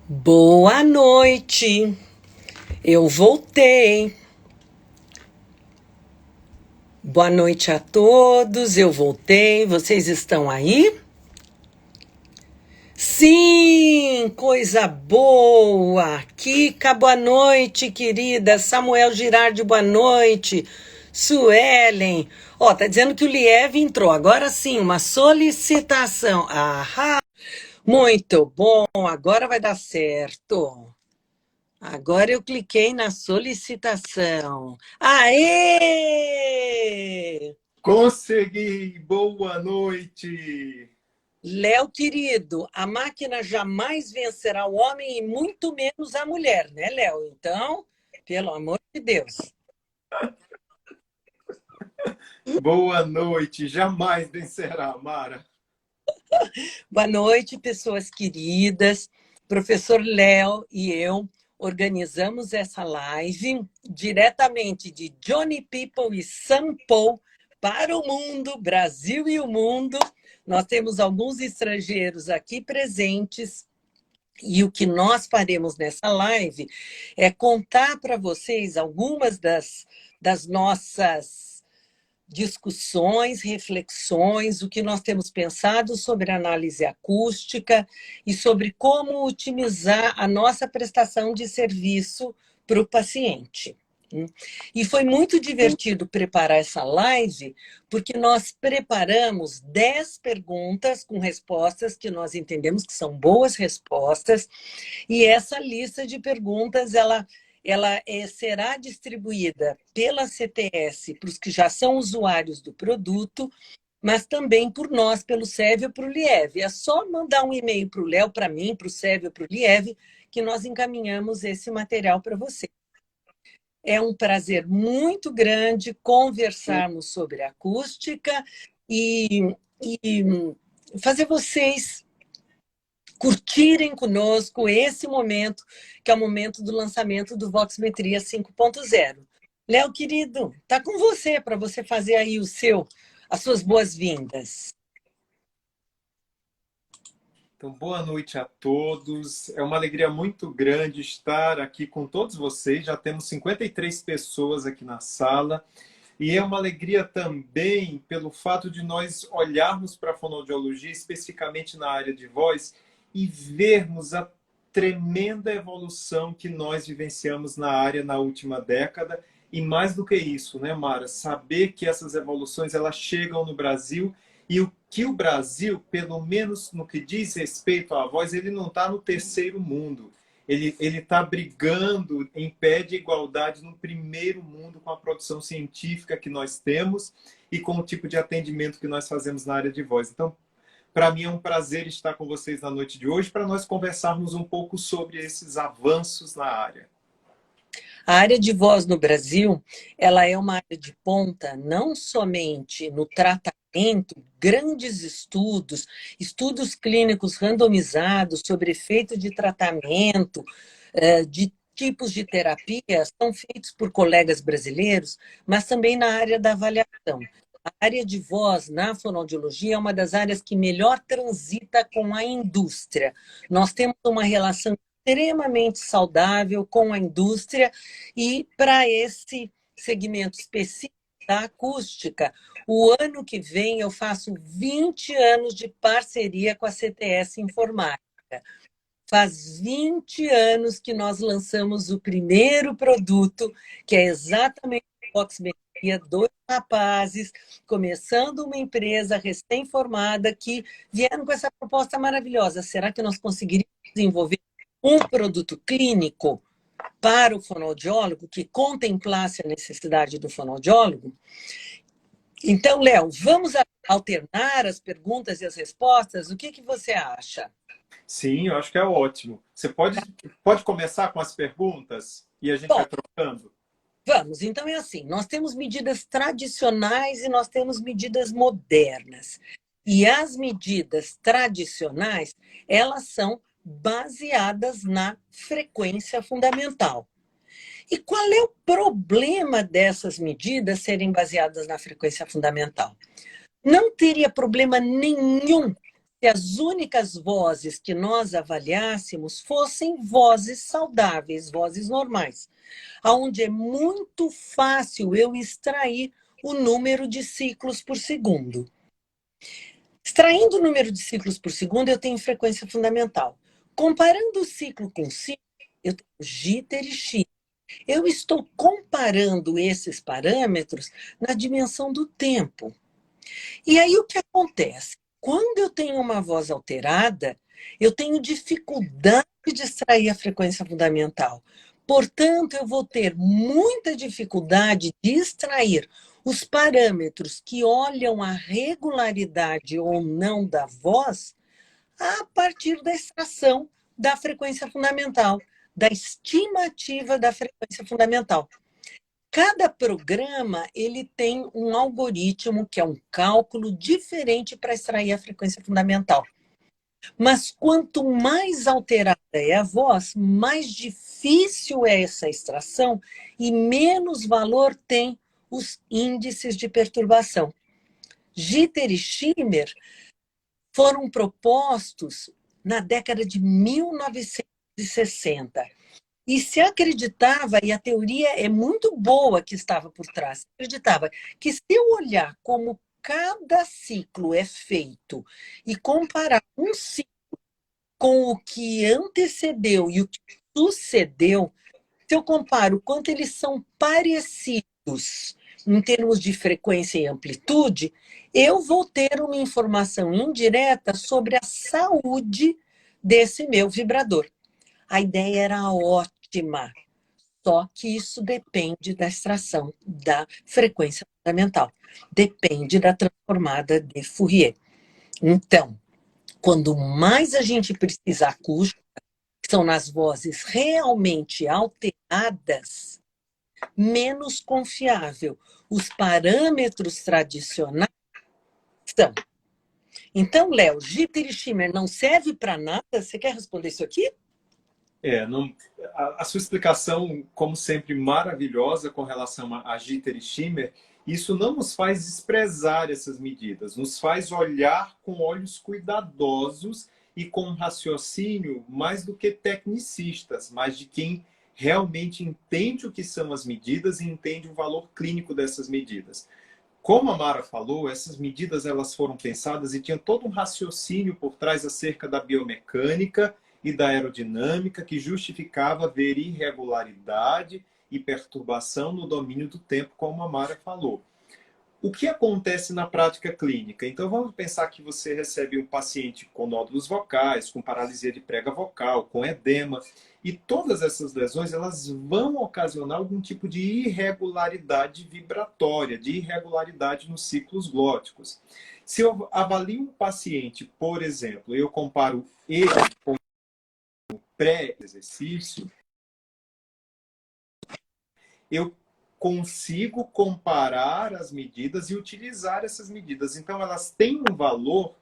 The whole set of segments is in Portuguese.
Boa noite, eu voltei. Boa noite a todos, eu voltei. Vocês estão aí? Sim, coisa boa. Kika, boa noite, querida. Samuel Girardi, boa noite. Suelen. Ó, tá dizendo que o Lieve entrou. Agora sim, uma solicitação. Aham, muito bom. Agora vai dar certo. Agora eu cliquei na solicitação. Aê! Consegui! Boa noite! Léo, querido, a máquina jamais vencerá o homem e muito menos a mulher, né, Léo? Então, pelo amor de Deus. Boa noite! Jamais vencerá, Mara. Boa noite, pessoas queridas. Professor Léo e eu organizamos essa live diretamente de Johnny People e São Paulo para o mundo, Brasil e o mundo. Nós temos alguns estrangeiros aqui presentes e o que nós faremos nessa live é contar para vocês algumas das nossas discussões, reflexões, o que nós temos pensado sobre análise acústica e sobre como otimizar a nossa prestação de serviço para o paciente. E foi muito divertido preparar essa live, porque nós preparamos 10 perguntas com respostas que nós entendemos que são boas respostas, e essa lista de perguntas, ela será distribuída pela CTS para os que já são usuários do produto, mas também por nós, pelo SEV ou para o Lieve. É só mandar um e-mail para o Léo, para mim, para o SEV ou para o Lieve, que nós encaminhamos esse material para você. É um prazer muito grande conversarmos sobre acústica e fazer vocês curtirem conosco esse momento, que é o momento do lançamento do Voxmetria 5.0. Léo, querido, tá com você para você fazer aí as suas boas-vindas. Então, boa noite a todos. É uma alegria muito grande estar aqui com todos vocês. Já temos 53 pessoas aqui na sala. E é uma alegria também pelo fato de nós olharmos para a fonoaudiologia, especificamente na área de voz, e vermos a tremenda evolução que nós vivenciamos na área na última década. E mais do que isso, né, Mara? Saber que essas evoluções elas chegam no Brasil e o que o Brasil, pelo menos no que diz respeito à voz, ele não está no terceiro mundo. Ele está brigando em pé de igualdade no primeiro mundo com a produção científica que nós temos e com o tipo de atendimento que nós fazemos na área de voz. Então, para mim é um prazer estar com vocês na noite de hoje para nós conversarmos um pouco sobre esses avanços na área. A área de voz no Brasil, ela é uma área de ponta, não somente no tratamento, grandes estudos, estudos clínicos randomizados sobre efeito de tratamento, de tipos de terapia, são feitos por colegas brasileiros, mas também na área da avaliação. A área de voz na fonoaudiologia é uma das áreas que melhor transita com a indústria. Nós temos uma relação extremamente saudável com a indústria e para esse segmento específico da acústica, o ano que vem eu faço 20 anos de parceria com a CTS Informática. Faz 20 anos que nós lançamos o primeiro produto, que é exatamente o Voxmetria, dois rapazes, começando uma empresa recém-formada, que vieram com essa proposta maravilhosa. Será que nós conseguiríamos desenvolver um produto clínico para o fonoaudiólogo que contemplasse a necessidade do fonoaudiólogo? Então, Léo, vamos alternar as perguntas e as respostas? O que você acha? Sim, eu acho que é ótimo. Você pode começar com as perguntas e a gente Bom, vai trocando? vamos. Então é assim, nós temos medidas tradicionais e nós temos medidas modernas. E as medidas tradicionais, elas são baseadas na frequência fundamental. E qual é o problema dessas medidas serem baseadas na frequência fundamental? Não teria problema nenhum se as únicas vozes que nós avaliássemos fossem vozes saudáveis, vozes normais, onde é muito fácil eu extrair o número de ciclos por segundo. Extraindo o número de ciclos por segundo, eu tenho frequência fundamental. Comparando o ciclo com ciclo, eu tenho jitter e shimmer. Eu estou comparando esses parâmetros na dimensão do tempo. E aí o que acontece? Quando eu tenho uma voz alterada, eu tenho dificuldade de extrair a frequência fundamental. Portanto, eu vou ter muita dificuldade de extrair os parâmetros que olham a regularidade ou não da voz a partir da extração da frequência fundamental, da estimativa da frequência fundamental. Cada programa ele tem um algoritmo, que é um cálculo diferente para extrair a frequência fundamental. Mas quanto mais alterada é a voz, mais difícil é essa extração e menos valor tem os índices de perturbação. Jitter e shimmer foram propostos na década de 1960. E se acreditava, e a teoria é muito boa que estava por trás, se acreditava que se eu olhar como cada ciclo é feito e comparar um ciclo com o que antecedeu e o que sucedeu, se eu comparo quanto eles são parecidos em termos de frequência e amplitude, eu vou ter uma informação indireta sobre a saúde desse meu vibrador. A ideia era ótima, só que isso depende da extração da frequência fundamental, depende da transformada de Fourier. Então, quando mais a gente precisa acústica, que são nas vozes realmente alteradas, menos confiável os parâmetros tradicionais são. Então, Léo, jitter e shimmer não serve para nada? Você quer responder isso aqui? Não, a sua explicação, como sempre, maravilhosa com relação a jitter e shimmer, isso não nos faz desprezar essas medidas, nos faz olhar com olhos cuidadosos e com um raciocínio mais do que tecnicistas, mas de quem realmente entende o que são as medidas e entende o valor clínico dessas medidas. Como a Mara falou, essas medidas elas foram pensadas e tinham todo um raciocínio por trás acerca da biomecânica e da aerodinâmica que justificava ver irregularidade e perturbação no domínio do tempo, como a Mara falou. O que acontece na prática clínica? Então, vamos pensar que você recebe um paciente com nódulos vocais, com paralisia de prega vocal, com edema, e todas essas lesões elas vão ocasionar algum tipo de irregularidade vibratória, de irregularidade nos ciclos glóticos. Se eu avalio um paciente, por exemplo, eu comparo ele com pré-exercício, eu consigo comparar as medidas e utilizar essas medidas. Então, elas têm um valor,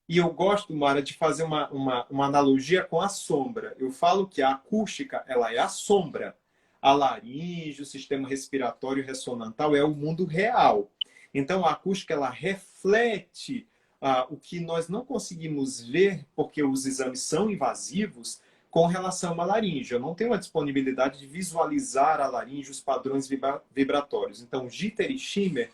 e eu gosto, Mara, de fazer uma analogia com a sombra. Eu falo que a acústica ela é a sombra. A laringe, o sistema respiratório ressonantal é o mundo real. Então, a acústica ela reflete o que nós não conseguimos ver, porque os exames são invasivos, com relação à laringe. Eu não tenho a disponibilidade de visualizar a laringe, os padrões vibratórios. Então, jitter e shimmer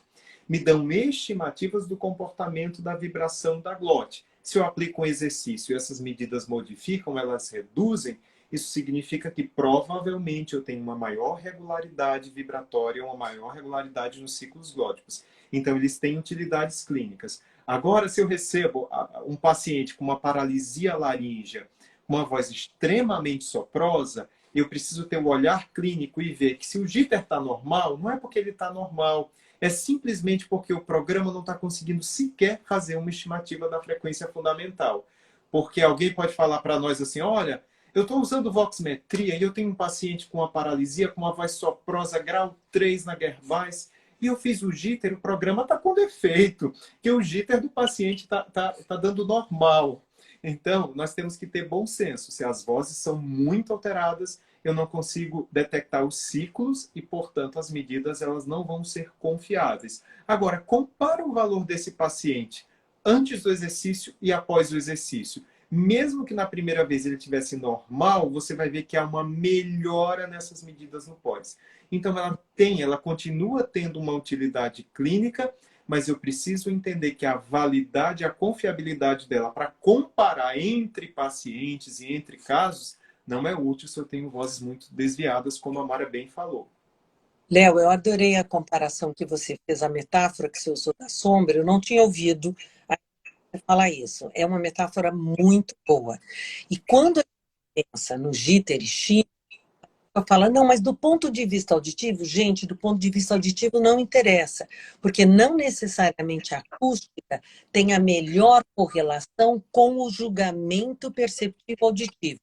me dão estimativas do comportamento da vibração da glote. Se eu aplico um exercício e essas medidas modificam, elas reduzem, isso significa que provavelmente eu tenho uma maior regularidade vibratória, uma maior regularidade nos ciclos glóticos. Então, eles têm utilidades clínicas. Agora, se eu recebo um paciente com uma paralisia laríngea, uma voz extremamente soprosa, eu preciso ter um olhar clínico e ver que se o jitter está normal, não é porque ele está normal, é simplesmente porque o programa não está conseguindo sequer fazer uma estimativa da frequência fundamental. Porque alguém pode falar para nós assim, olha, eu estou usando voximetria e eu tenho um paciente com uma paralisia, com uma voz soprosa, grau 3 na Gervais, e eu fiz o jitter, o programa está com defeito, que o jitter do paciente está dando normal. Então, nós temos que ter bom senso. Se as vozes são muito alteradas, eu não consigo detectar os ciclos e, portanto, as medidas elas não vão ser confiáveis. Agora, compara o valor desse paciente antes do exercício e após o exercício. Mesmo que na primeira vez ele tivesse normal, você vai ver que há uma melhora nessas medidas no pós. Então ela continua tendo uma utilidade clínica, mas eu preciso entender que a validade, a confiabilidade dela para comparar entre pacientes e entre casos não é útil se eu tenho vozes muito desviadas, como a Mara bem falou. Léo, eu adorei a comparação que você fez, a metáfora que você usou da sombra. Eu não tinha ouvido você falar isso. É uma metáfora muito boa. E quando a gente pensa no jitter e chi, fala, não, mas do ponto de vista auditivo, gente, do ponto de vista auditivo não interessa, porque não necessariamente a acústica tem a melhor correlação com o julgamento perceptivo auditivo.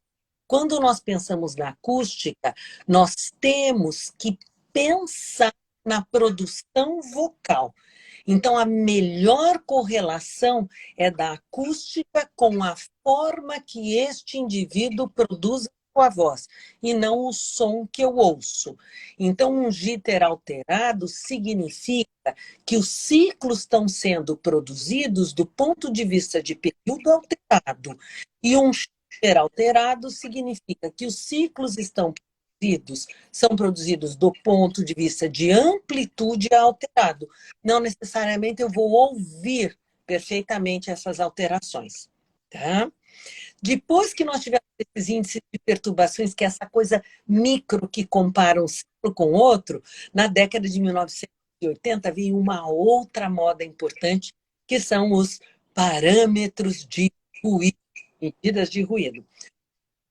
Quando nós pensamos na acústica, nós temos que pensar na produção vocal. Então, a melhor correlação é da acústica com a forma que este indivíduo produz a sua voz, e não o som que eu ouço. Então, um jitter alterado significa que os ciclos estão sendo produzidos do ponto de vista de período alterado, e um jitter alterado significa que os ciclos são produzidos do ponto de vista de amplitude alterado. Não necessariamente eu vou ouvir perfeitamente essas alterações. Tá? Depois que nós tivemos esses índices de perturbações, que é essa coisa micro que compara um ciclo com o outro, na década de 1980 veio uma outra moda importante, que são os parâmetros de ruído, medidas de ruído.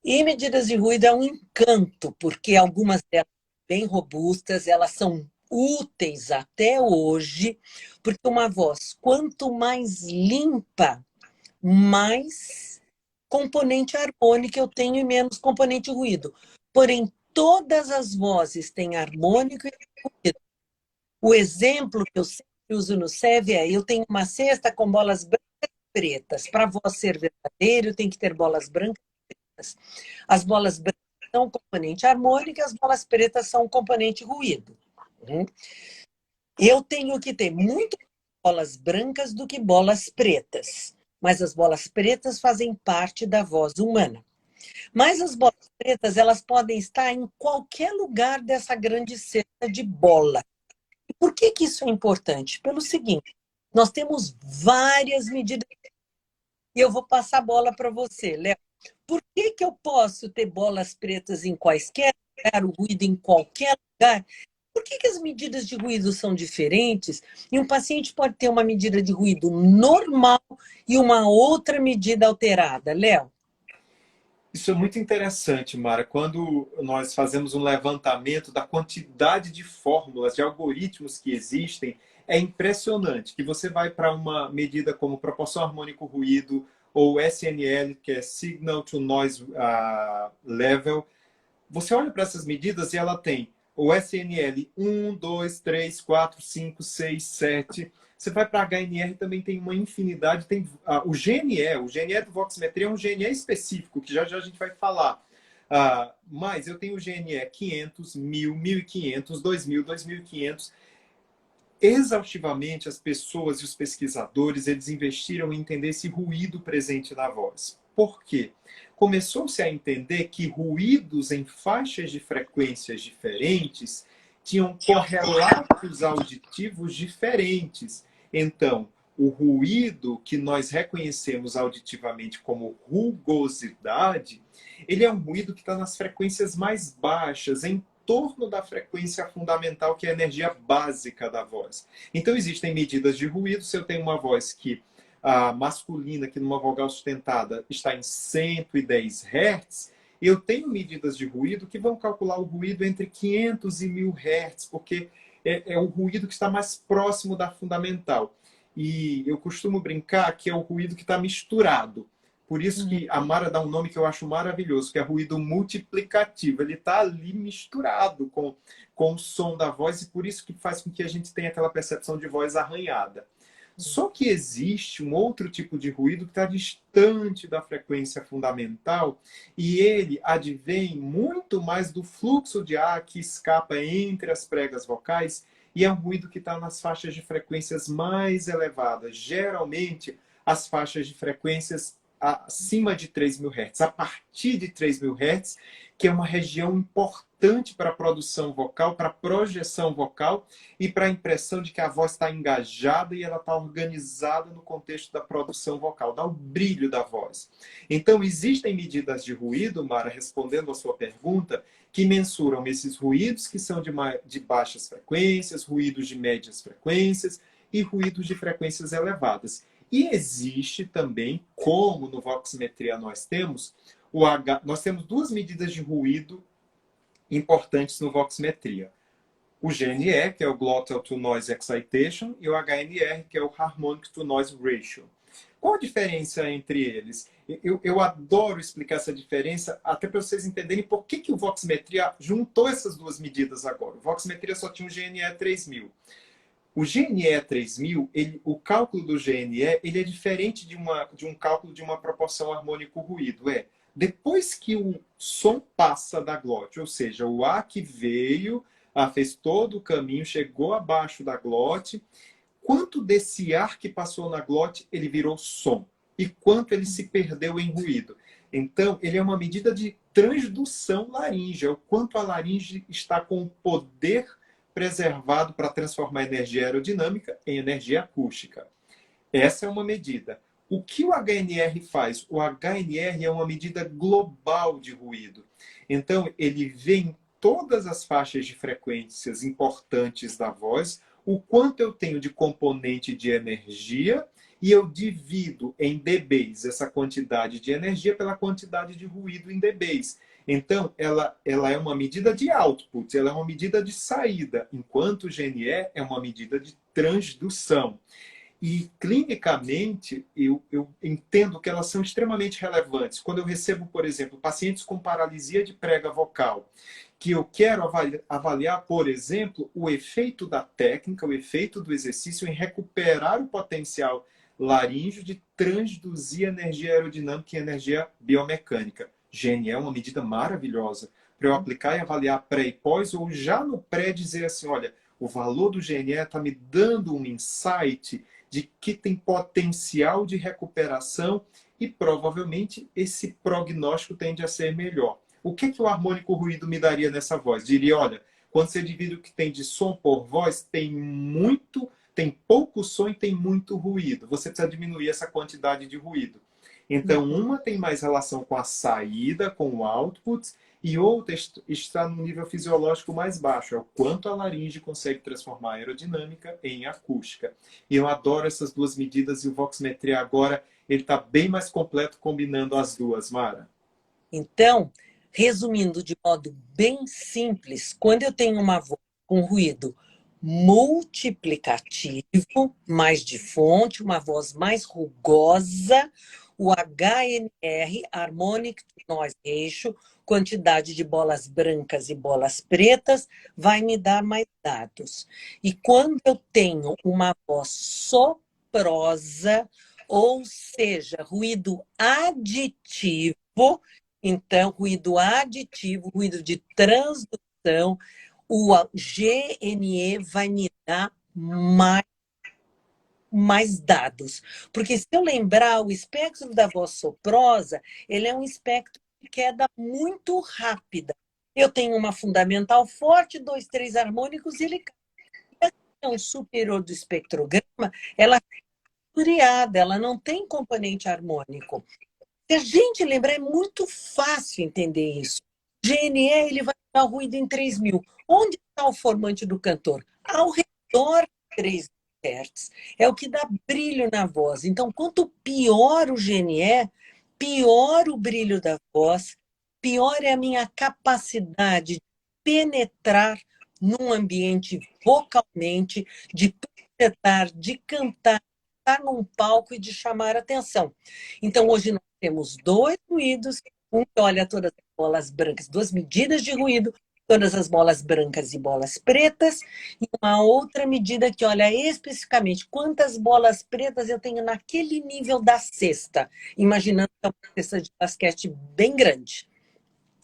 E medidas de ruído é um encanto, porque algumas delas são bem robustas, elas são úteis até hoje, porque uma voz, quanto mais limpa, mais componente harmônico eu tenho e menos componente ruído. Porém, todas as vozes têm harmônico e ruído. O exemplo que eu sempre uso no SEV é: eu tenho uma cesta com bolas brancas e pretas. Para a voz ser verdadeira, eu tenho que ter bolas brancas. As bolas brancas são componente harmônico, as bolas pretas são componente ruído. Eu tenho que ter muito bolas brancas do que bolas pretas, mas as bolas pretas fazem parte da voz humana. Mas as bolas pretas, elas podem estar em qualquer lugar dessa grande cesta de bola. E por que isso é importante? Pelo seguinte, nós temos várias medidas. E eu vou passar a bola para você, Léo. Por que eu posso ter bolas pretas em quaisquer lugar, o ruído em qualquer lugar? Por que as medidas de ruído são diferentes? E um paciente pode ter uma medida de ruído normal e uma outra medida alterada, Léo? Isso é muito interessante, Mara. Quando nós fazemos um levantamento da quantidade de fórmulas, de algoritmos que existem, é impressionante que você vai para uma medida como proporção harmônico-ruído ou SNL, que é Signal to Noise Level. Você olha para essas medidas e ela tem o SNL 1, 2, 3, 4, 5, 6, 7. Você vai para a HNR, também tem uma infinidade. Tem o GNE do Voximetria é um GNE específico, que já já a gente vai falar. Mas eu tenho o GNE 500, 1000, 1500, 2000, 2500. Exaustivamente, as pessoas e os pesquisadores, eles investiram em entender esse ruído presente na voz. Por quê? Começou-se a entender que ruídos em faixas de frequências diferentes tinham correlatos auditivos diferentes. Então, o ruído que nós reconhecemos auditivamente como rugosidade, ele é um ruído que está nas frequências mais baixas, em torno da frequência fundamental, que é a energia básica da voz. Então, existem medidas de ruído. Se eu tenho uma voz que masculina, que numa vogal sustentada está em 110 Hz, eu tenho medidas de ruído que vão calcular o ruído entre 500 e 1000 Hz, porque é o ruído que está mais próximo da fundamental. E eu costumo brincar que é o ruído que está misturado. Por isso que a Mara dá um nome que eu acho maravilhoso, que é ruído multiplicativo. Ele está ali misturado com o som da voz, e por isso que faz com que a gente tenha aquela percepção de voz arranhada. Só que existe um outro tipo de ruído que está distante da frequência fundamental, e ele advém muito mais do fluxo de ar que escapa entre as pregas vocais, e é um ruído que está nas faixas de frequências mais elevadas, geralmente as faixas de frequências acima de 3.000 Hz, a partir de 3.000 Hz, que é uma região importante para a produção vocal, para a projeção vocal e para a impressão de que a voz está engajada e ela está organizada no contexto da produção vocal, dá o brilho da voz. Então, existem medidas de ruído, Mara, respondendo a sua pergunta, que mensuram esses ruídos que são de baixas frequências, ruídos de médias frequências e ruídos de frequências elevadas. E existe também, como no Voximetria nós temos duas medidas de ruído importantes no Voximetria. O GNE, que é o Glottal to Noise Excitation, e o HNR, que é o Harmonic to Noise Ratio. Qual a diferença entre eles? Eu adoro explicar essa diferença, até para vocês entenderem por que o Voximetria juntou essas duas medidas agora. O Voximetria só tinha o GNE 3000. O GNE 3000, o cálculo do GNE, ele é diferente de um cálculo de uma proporção harmônico-ruído. Depois que o som passa da glote, ou seja, o ar que veio, fez todo o caminho, chegou abaixo da glote, quanto desse ar que passou na glote, ele virou som? E quanto ele se perdeu em ruído? Então, ele é uma medida de transdução laríngea, o quanto a laringe está com o poder preservado para transformar a energia aerodinâmica em energia acústica. Essa é uma medida. O que o HNR faz? O HNR é uma medida global de ruído. Então, ele vê em todas as faixas de frequências importantes da voz o quanto eu tenho de componente de energia e eu divido em dBs essa quantidade de energia pela quantidade de ruído em dBs. Então, ela é uma medida de output, ela é uma medida de saída, enquanto o GNE é uma medida de transdução. E, clinicamente, eu entendo que elas são extremamente relevantes. Quando eu recebo, por exemplo, pacientes com paralisia de prega vocal, que eu quero avaliar, por exemplo, o efeito da técnica, o efeito do exercício em recuperar o potencial laríngeo de transduzir energia aerodinâmica e energia biomecânica. GNE é uma medida maravilhosa para eu aplicar e avaliar pré e pós, ou já no pré dizer assim, olha, o valor do GNE está me dando um insight de que tem potencial de recuperação e provavelmente esse prognóstico tende a ser melhor. O que o harmônico ruído me daria nessa voz? Diria, olha, quando você divide o que tem de som por voz, tem pouco som e tem muito ruído. Você precisa diminuir essa quantidade de ruído. Então, uma tem mais relação com a saída, com o output, e outra está no nível fisiológico mais baixo, é o quanto a laringe consegue transformar a aerodinâmica em acústica. E eu adoro essas duas medidas, e o Voximetria agora ele está bem mais completo combinando as duas, Mara. Então, resumindo de modo bem simples, quando eu tenho uma voz com ruído multiplicativo, mais de fonte, uma voz mais rugosa, o HNR, Harmonic Noise Ratio, quantidade de bolas brancas e bolas pretas, vai me dar mais dados. E quando eu tenho uma voz soprosa, ou seja, ruído aditivo, então, ruído aditivo, ruído de transdução, o GNE vai me dar mais dados. Porque se eu lembrar, o espectro da voz soprosa, ele é um espectro de queda muito rápida. Eu tenho uma fundamental forte, 2, 3 harmônicos, e ele cai. A região superior do espectrograma, ela é curiada, ela não tem componente harmônico. Se a gente lembrar, é muito fácil entender isso. O GNE ele vai dar ruído em 3.000. Onde está o formante do cantor? Ao redor de 3 Hz. É o que dá brilho na voz. Então, quanto pior o GNE, pior o brilho da voz, pior é a minha capacidade de penetrar num ambiente vocalmente, de projetar, de cantar, estar num palco e de chamar atenção. Então, hoje nós temos 2 ruídos, um que olha todas as bolas brancas, 2 medidas de ruído, todas as bolas brancas e bolas pretas, e uma outra medida que olha especificamente quantas bolas pretas eu tenho naquele nível da cesta, imaginando que é uma cesta de basquete bem grande.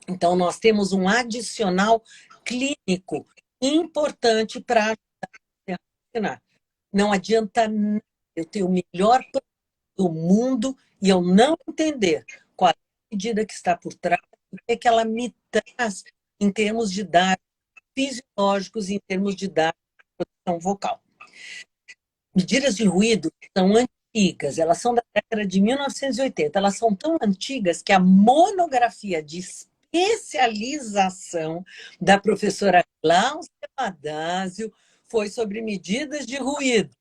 Então, nós temos um adicional clínico importante para ajudar a funcionar. Não adianta nada eu ter o melhor do mundo e eu não entender qual é a medida que está por trás, o que é que ela me traz em termos de dados fisiológicos, em termos de dados de produção vocal. Medidas de ruído são antigas, elas são da década de 1980, elas são tão antigas que a monografia de especialização da professora Cláudia Madásio foi sobre medidas de ruído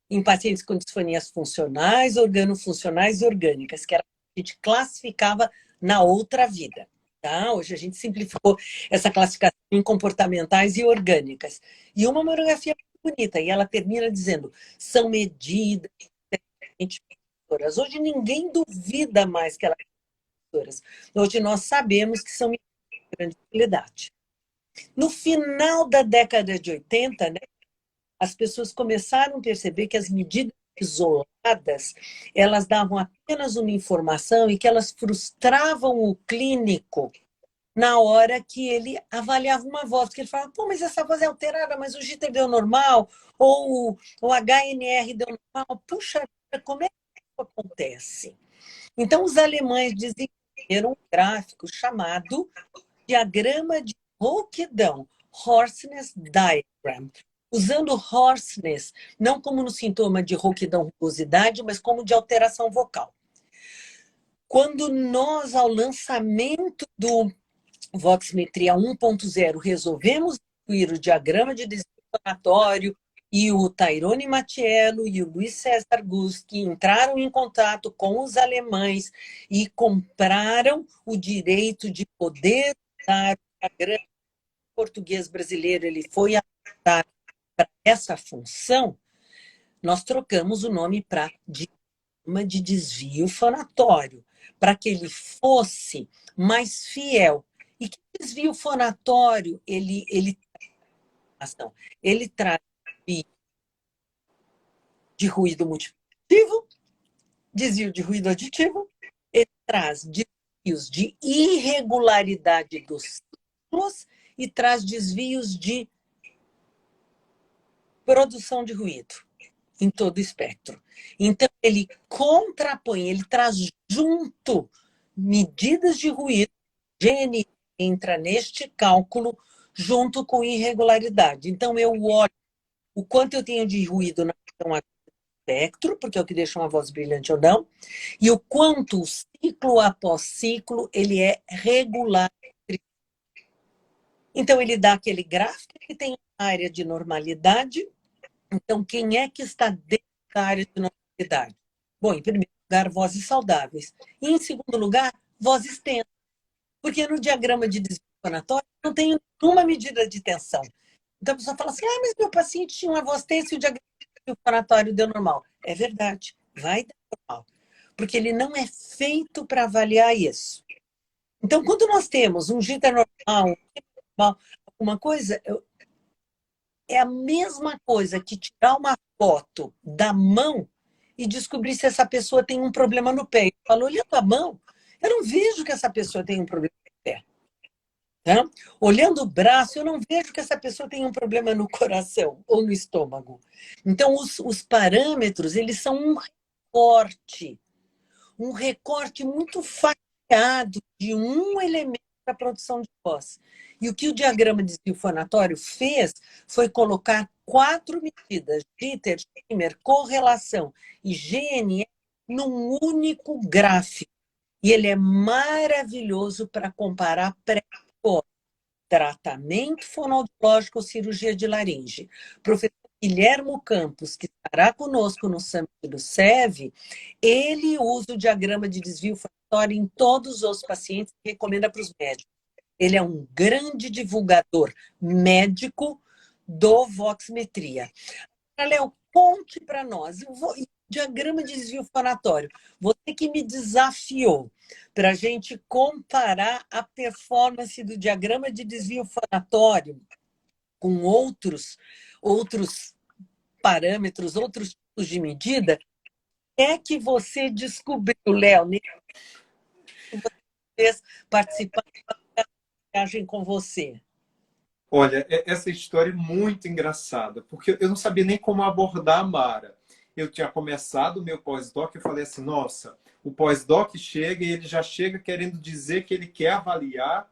em pacientes com disfonias funcionais, organofuncionais e orgânicas, que era o que a gente classificava na outra vida. Tá? Hoje a gente simplificou essa classificação em comportamentais e orgânicas. E uma monografia bonita, e ela termina dizendo, são medidas protetoras. Hoje ninguém duvida mais que elas são protetoras. Hoje nós sabemos que são medidas de grande utilidade. No final da década de 80, né, as pessoas começaram a perceber que as medidas isoladas, elas davam apenas uma informação e que elas frustravam o clínico na hora que ele avaliava uma voz, porque ele falava, pô, mas essa voz é alterada, mas o jitter deu normal, ou o HNR deu normal. Puxa, como é que isso acontece? Então, os alemães desenvolveram um gráfico chamado diagrama de rouquidão, Hoarseness Diagram, usando hoarseness não como no sintoma de rouquidão, rugosidade, mas como de alteração vocal. Quando nós, ao lançamento do Voximetria 1.0, resolvemos incluir o diagrama de desvio fonatório e o Tyrone Mattiello e o Luiz César Guski entraram em contato com os alemães e compraram o direito de poder usar o diagrama português brasileiro. Ele foi adaptado para essa função, nós trocamos o nome para diagrama de desvio fonatório, para que ele fosse mais fiel. E que desvio fonatório ele traz de ruído multiplicativo, desvio de ruído aditivo, ele traz desvios de irregularidade dos ciclos e traz desvios de produção de ruído em todo o espectro. Então, ele contrapõe, ele traz junto medidas de ruído, GNI entra neste cálculo junto com irregularidade. Então, eu olho o quanto eu tenho de ruído na questão espectro, porque é o que deixa uma voz brilhante ou não, e o quanto, ciclo após ciclo, ele é regular. Então, ele dá aquele gráfico que tem a área de normalidade. Então, quem é que está dentro da área de normalidade? Bom, em primeiro lugar, vozes saudáveis. E, em segundo lugar, vozes tensas. Porque no diagrama de desvio fonatório não tem nenhuma medida de tensão. Então, a pessoa fala assim, mas meu paciente tinha uma voz tensa e o diagrama de desvio fonatório deu normal. É verdade, vai dar normal. Porque ele não é feito para avaliar isso. Então, quando nós temos um jitter normal, alguma coisa... É a mesma coisa que tirar uma foto da mão e descobrir se essa pessoa tem um problema no pé. Eu falo, olhando a mão, eu não vejo que essa pessoa tem um problema no pé. Tá? Olhando o braço, eu não vejo que essa pessoa tem um problema no coração ou no estômago. Então, os parâmetros, eles são um recorte muito fatiado de um elemento da produção de voz. E o que o diagrama de desvio fonatório fez foi colocar 4 medidas, jitter, shimmer, correlação e GNE, num único gráfico. E ele é maravilhoso para comparar pré-pós, tratamento fonoaudiológico ou cirurgia de laringe. Professor Guilhermo Campos, que estará conosco no Summit do SEV, ele usa o diagrama de desvio fonatório em todos os pacientes e recomenda para os médicos. Ele é um grande divulgador médico do Voximetria. Léo, conte para nós. Diagrama de desvio fonatório. Você que me desafiou para a gente comparar a performance do diagrama de desvio fonatório com outros parâmetros, outros tipos de medida, é que você descobriu, Léo, que você fez participar da viagem com você? Olha, essa história é muito engraçada, porque eu não sabia nem como abordar a Mara. eu tinha começado o meu pós-doc, eu falei assim, nossa, o pós-doc chega e ele já chega querendo dizer que ele quer avaliar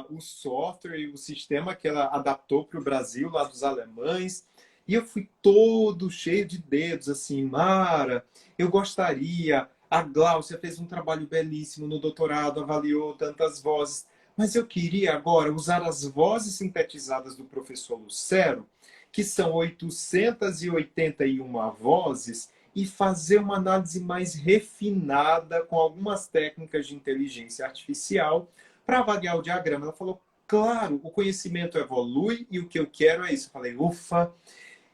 o software e o sistema que ela adaptou para o Brasil, lá dos alemães. E eu fui todo cheio de dedos, assim, Mara, eu gostaria. A Gláucia fez um trabalho belíssimo no doutorado, avaliou tantas vozes, mas eu queria agora usar as vozes sintetizadas do professor Lucero, que são 881 vozes, e fazer uma análise mais refinada com algumas técnicas de inteligência artificial para avaliar o diagrama. Ela falou, claro, o conhecimento evolui e o que eu quero é isso. Eu falei, ufa.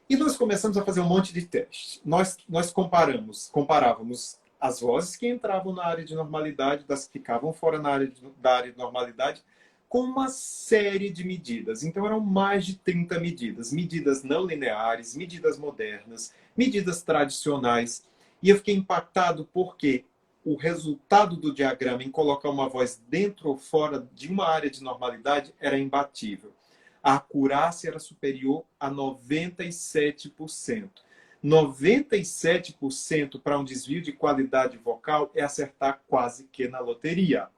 E nós começamos a fazer um monte de testes. Nós comparávamos as vozes que entravam na área de normalidade das que ficavam fora da área de normalidade com uma série de medidas. Então, eram mais de 30 medidas. Medidas não lineares, medidas modernas, medidas tradicionais. E eu fiquei impactado porque o resultado do diagrama em colocar uma voz dentro ou fora de uma área de normalidade era imbatível. A acurácia era superior a 97%. 97% para um desvio de qualidade vocal é acertar quase que na loteria.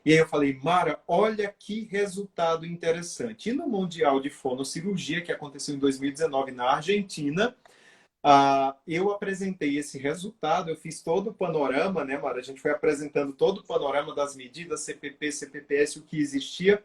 E aí eu falei, Mara, olha que resultado interessante. E no Mundial de Fonoccirurgia, que aconteceu em 2019 na Argentina, eu apresentei esse resultado, eu fiz todo o panorama, né, Mara? A gente foi apresentando todo o panorama das medidas, CPP, CPPS, o que existia,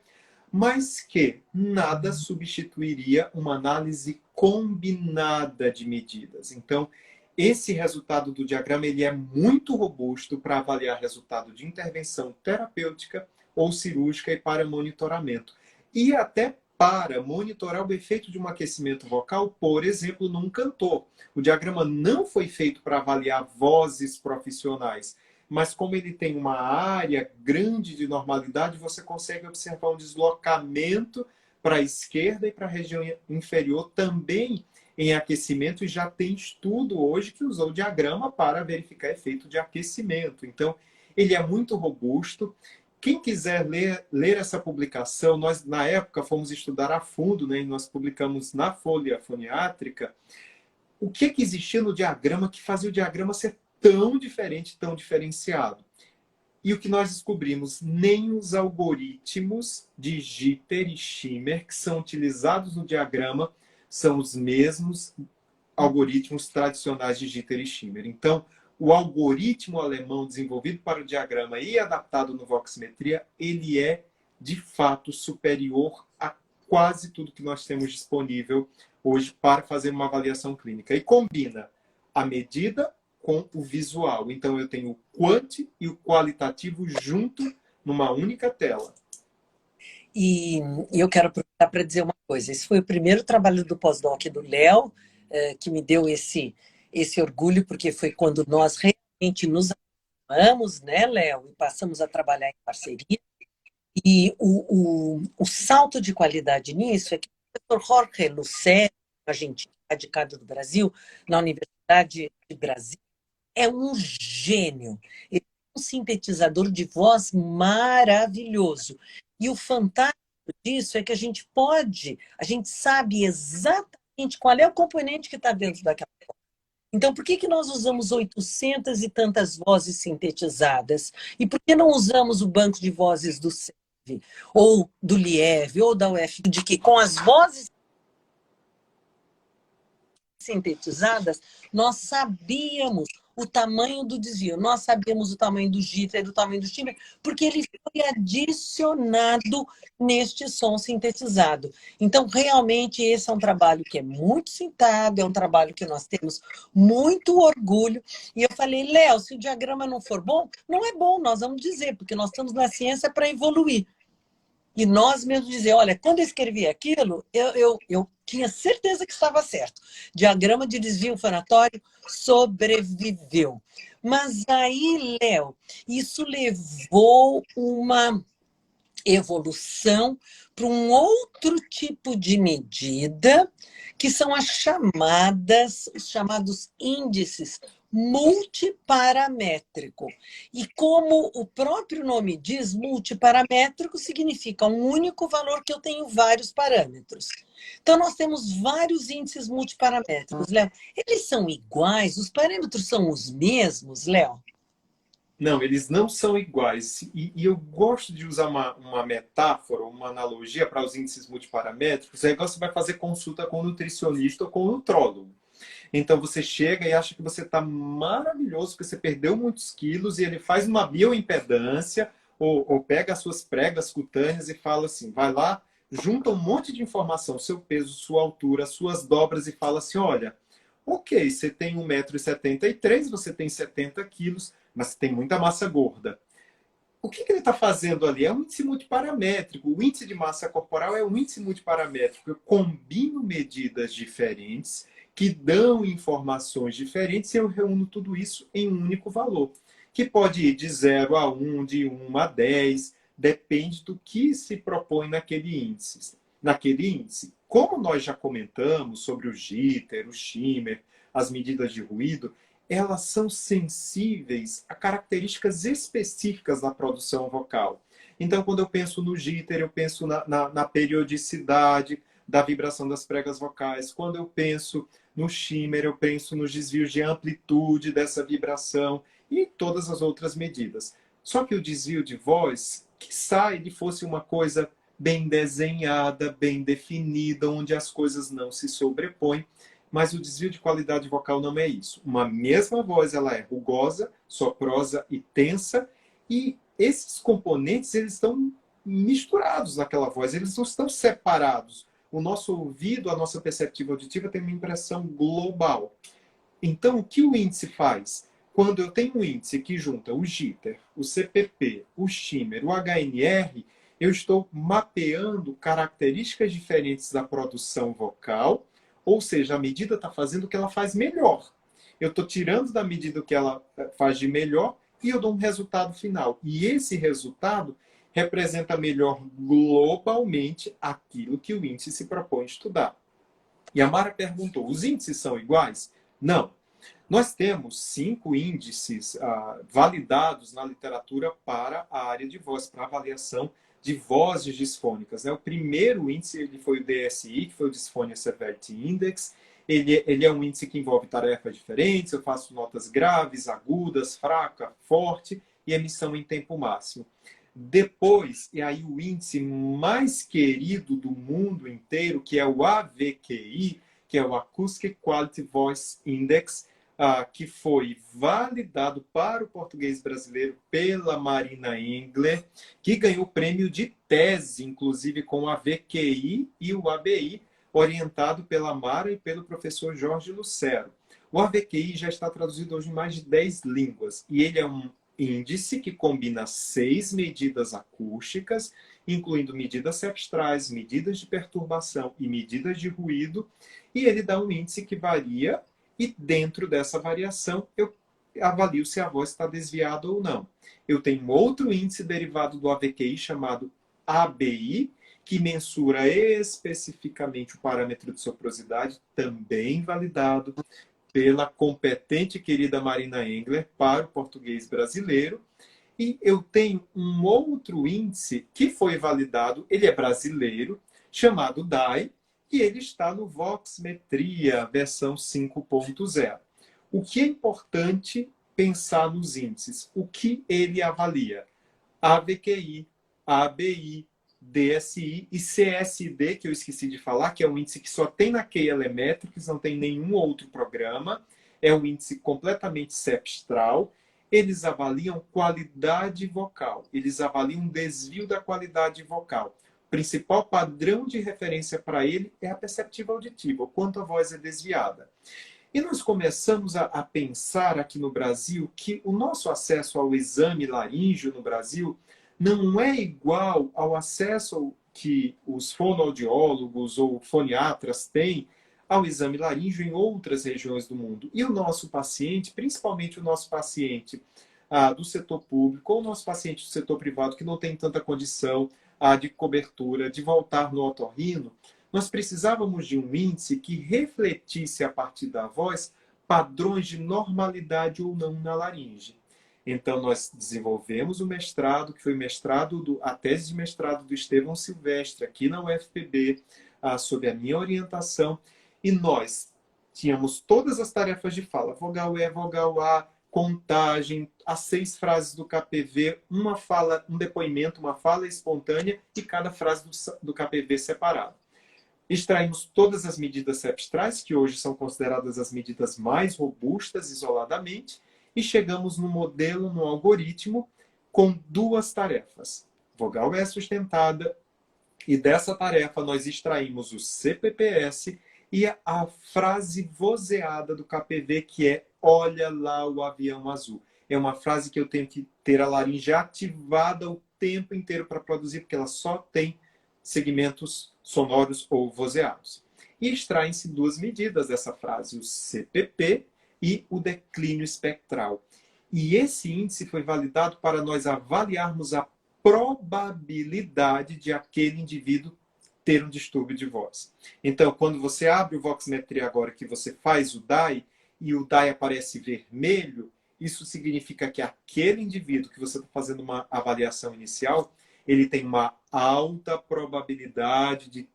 mas que nada substituiria uma análise combinada de medidas. Então, esse resultado do diagrama ele é muito robusto para avaliar resultado de intervenção terapêutica ou cirúrgica e para monitoramento. E até para monitorar o efeito de um aquecimento vocal, por exemplo, num cantor. O diagrama não foi feito para avaliar vozes profissionais, mas como ele tem uma área grande de normalidade, você consegue observar um deslocamento para a esquerda e para a região inferior também em aquecimento, e já tem estudo hoje que usou o diagrama para verificar efeito de aquecimento. Então, ele é muito robusto. Quem quiser ler essa publicação, nós, na época, fomos estudar a fundo, né, e nós publicamos na Folha Foniátrica o que existia no diagrama que fazia o diagrama ser tão diferente, tão diferenciado. E o que nós descobrimos, nem os algoritmos de Jitter e Schimmer que são utilizados no diagrama são os mesmos algoritmos tradicionais de Jitter e Schimmer. Então, o algoritmo alemão desenvolvido para o diagrama e adaptado no Voximetria, ele é, de fato, superior a quase tudo que nós temos disponível hoje para fazer uma avaliação clínica. E combina a medida com o visual. Então, eu tenho o quant e o qualitativo junto numa única tela. E eu quero aproveitar para dizer uma coisa. Esse foi o primeiro trabalho do pós-doc do Léo, que me deu esse orgulho, porque foi quando nós realmente nos amamos, né, Léo? E passamos a trabalhar em parceria. E o salto de qualidade nisso é que o professor Jorge Lucero, argentino, radicado do Brasil, na Universidade de Brasília, é um gênio. Ele é um sintetizador de voz maravilhoso. E o fantástico disso é que a gente sabe exatamente qual é o componente que está dentro daquela voz. Então, por que nós usamos 800 e tantas vozes sintetizadas? E por que não usamos o banco de vozes do CEV, ou do LIEV, ou da UF, de que com as vozes sintetizadas, nós sabíamos o tamanho do desvio, nós sabíamos o tamanho do jitter e do tamanho do timbre, porque ele foi adicionado neste som sintetizado. Então, realmente, esse é um trabalho que é muito citado, é um trabalho que nós temos muito orgulho. E eu falei, Léo, se o diagrama não for bom, não é bom, nós vamos dizer, porque nós estamos na ciência para evoluir. E nós mesmos dizer, olha, quando eu escrevi aquilo, eu tinha certeza que estava certo. Diagrama de desvio fonatório sobreviveu. Mas aí, Léo, isso levou uma evolução para um outro tipo de medida, que são os chamados índices multiparamétrico. E como o próprio nome diz, multiparamétrico significa um único valor que eu tenho vários parâmetros. Então, nós temos vários índices multiparamétricos, Léo. Eles são iguais? Os parâmetros são os mesmos, Léo? Não, eles não são iguais. E eu gosto de usar uma metáfora, uma analogia para os índices multiparamétricos. É igual você vai fazer consulta com o nutricionista ou com o nutrólogo. Então você chega e acha que você está maravilhoso, que você perdeu muitos quilos, e ele faz uma bioimpedância, ou pega as suas pregas cutâneas e fala assim, vai lá, junta um monte de informação, seu peso, sua altura, suas dobras, e fala assim, olha, ok, você tem 1,73 m, você tem 70 quilos, mas você tem muita massa gorda. O que ele está fazendo ali? É um índice multiparamétrico. O índice de massa corporal é um índice multiparamétrico. Eu combino medidas diferentes que dão informações diferentes e eu reúno tudo isso em um único valor, que pode ir de 0 a 1, de 1 a 10, depende do que se propõe naquele índice. Como nós já comentamos sobre o jitter, o shimmer, as medidas de ruído, elas são sensíveis a características específicas da produção vocal. Então, quando eu penso no jitter, eu penso na periodicidade da vibração das pregas vocais. Quando eu penso no shimmer, eu penso nos desvios de amplitude dessa vibração e todas as outras medidas. Só que o desvio de voz, quiçá ele fosse uma coisa bem desenhada, bem definida, onde as coisas não se sobrepõem, mas o desvio de qualidade vocal não é isso. Uma mesma voz, ela é rugosa, soprosa e tensa, e esses componentes, eles estão misturados naquela voz, eles não estão separados. O nosso ouvido, a nossa perceptiva auditiva tem uma impressão global. Então, o que o índice faz? Quando eu tenho um índice que junta o jitter, o CPP, o shimmer, o HNR, eu estou mapeando características diferentes da produção vocal, ou seja, a medida está fazendo o que ela faz melhor. Eu estou tirando da medida o que ela faz de melhor e eu dou um resultado final. E esse resultado representa melhor globalmente aquilo que o índice se propõe a estudar. E a Mara perguntou, os índices são iguais? Não. Nós temos 5 índices validados na literatura para a área de voz, para avaliação de vozes disfônicas. O primeiro índice ele foi o DSI, que foi o Dysphonia Severity Index. Ele é um índice que envolve tarefas diferentes, eu faço notas graves, agudas, fraca, forte e emissão em tempo máximo. Depois, e aí o índice mais querido do mundo inteiro, que é o AVQI, que é o Acoustic Quality Voice Index, que foi validado para o português brasileiro pela Marina Engler, que ganhou o prêmio de tese, inclusive com o AVQI e o ABI, orientado pela Mara e pelo professor Jorge Lucero. O AVQI já está traduzido hoje em mais de 10 línguas, e ele é um índice que combina 6 medidas acústicas, incluindo medidas sepstrais, medidas de perturbação e medidas de ruído, e ele dá um índice que varia, e dentro dessa variação eu avalio se a voz está desviada ou não. Eu tenho outro índice derivado do AVQI chamado ABI, que mensura especificamente o parâmetro de soprosidade, também validado pela competente e querida Marina Engler para o português brasileiro. E eu tenho um outro índice que foi validado, ele é brasileiro, chamado DAI, e ele está no Voxmetria, versão 5.0. O que é importante pensar nos índices? O que ele avalia? AVQI, ABI, DSI e CSD, que eu esqueci de falar, que é um índice que só tem na K-Elemetrics, não tem nenhum outro programa. É um índice completamente sepstral. Eles avaliam qualidade vocal. Eles avaliam desvio da qualidade vocal. O principal padrão de referência para ele é a perceptiva auditiva, o quanto a voz é desviada. E nós começamos a pensar aqui no Brasil que o nosso acesso ao exame laríngeo no Brasil não é igual ao acesso que os fonoaudiólogos ou foniatras têm ao exame laríngeo em outras regiões do mundo. E o nosso paciente, principalmente o nosso paciente do setor público ou o nosso paciente do setor privado que não tem tanta condição de cobertura, de voltar no otorrino, nós precisávamos de um índice que refletisse a partir da voz padrões de normalidade ou não na laringe. Então, nós desenvolvemos o mestrado, que foi a tese de mestrado do Estevão Silvestre, aqui na UFPB, sob a minha orientação, e nós tínhamos todas as tarefas de fala, vogal E, vogal A, contagem, as 6 frases do KPV, uma fala, um depoimento, uma fala espontânea e cada frase do KPV separado. Extraímos todas as medidas cepstrais, que hoje são consideradas as medidas mais robustas isoladamente, e chegamos no modelo, no algoritmo, com 2 tarefas. Vogal E sustentada, e dessa tarefa nós extraímos o CPPS e a frase vozeada do KPV, que é "Olha lá o avião azul". É uma frase que eu tenho que ter a laringe ativada o tempo inteiro para produzir, porque ela só tem segmentos sonoros ou vozeados. E extraem-se 2 medidas dessa frase, o CPP e o declínio espectral. E esse índice foi validado para nós avaliarmos a probabilidade de aquele indivíduo ter um distúrbio de voz. Então, quando você abre o Voxmetria agora, que você faz o DAI, e o DAI aparece vermelho, isso significa que aquele indivíduo que você está fazendo uma avaliação inicial, ele tem uma alta probabilidade de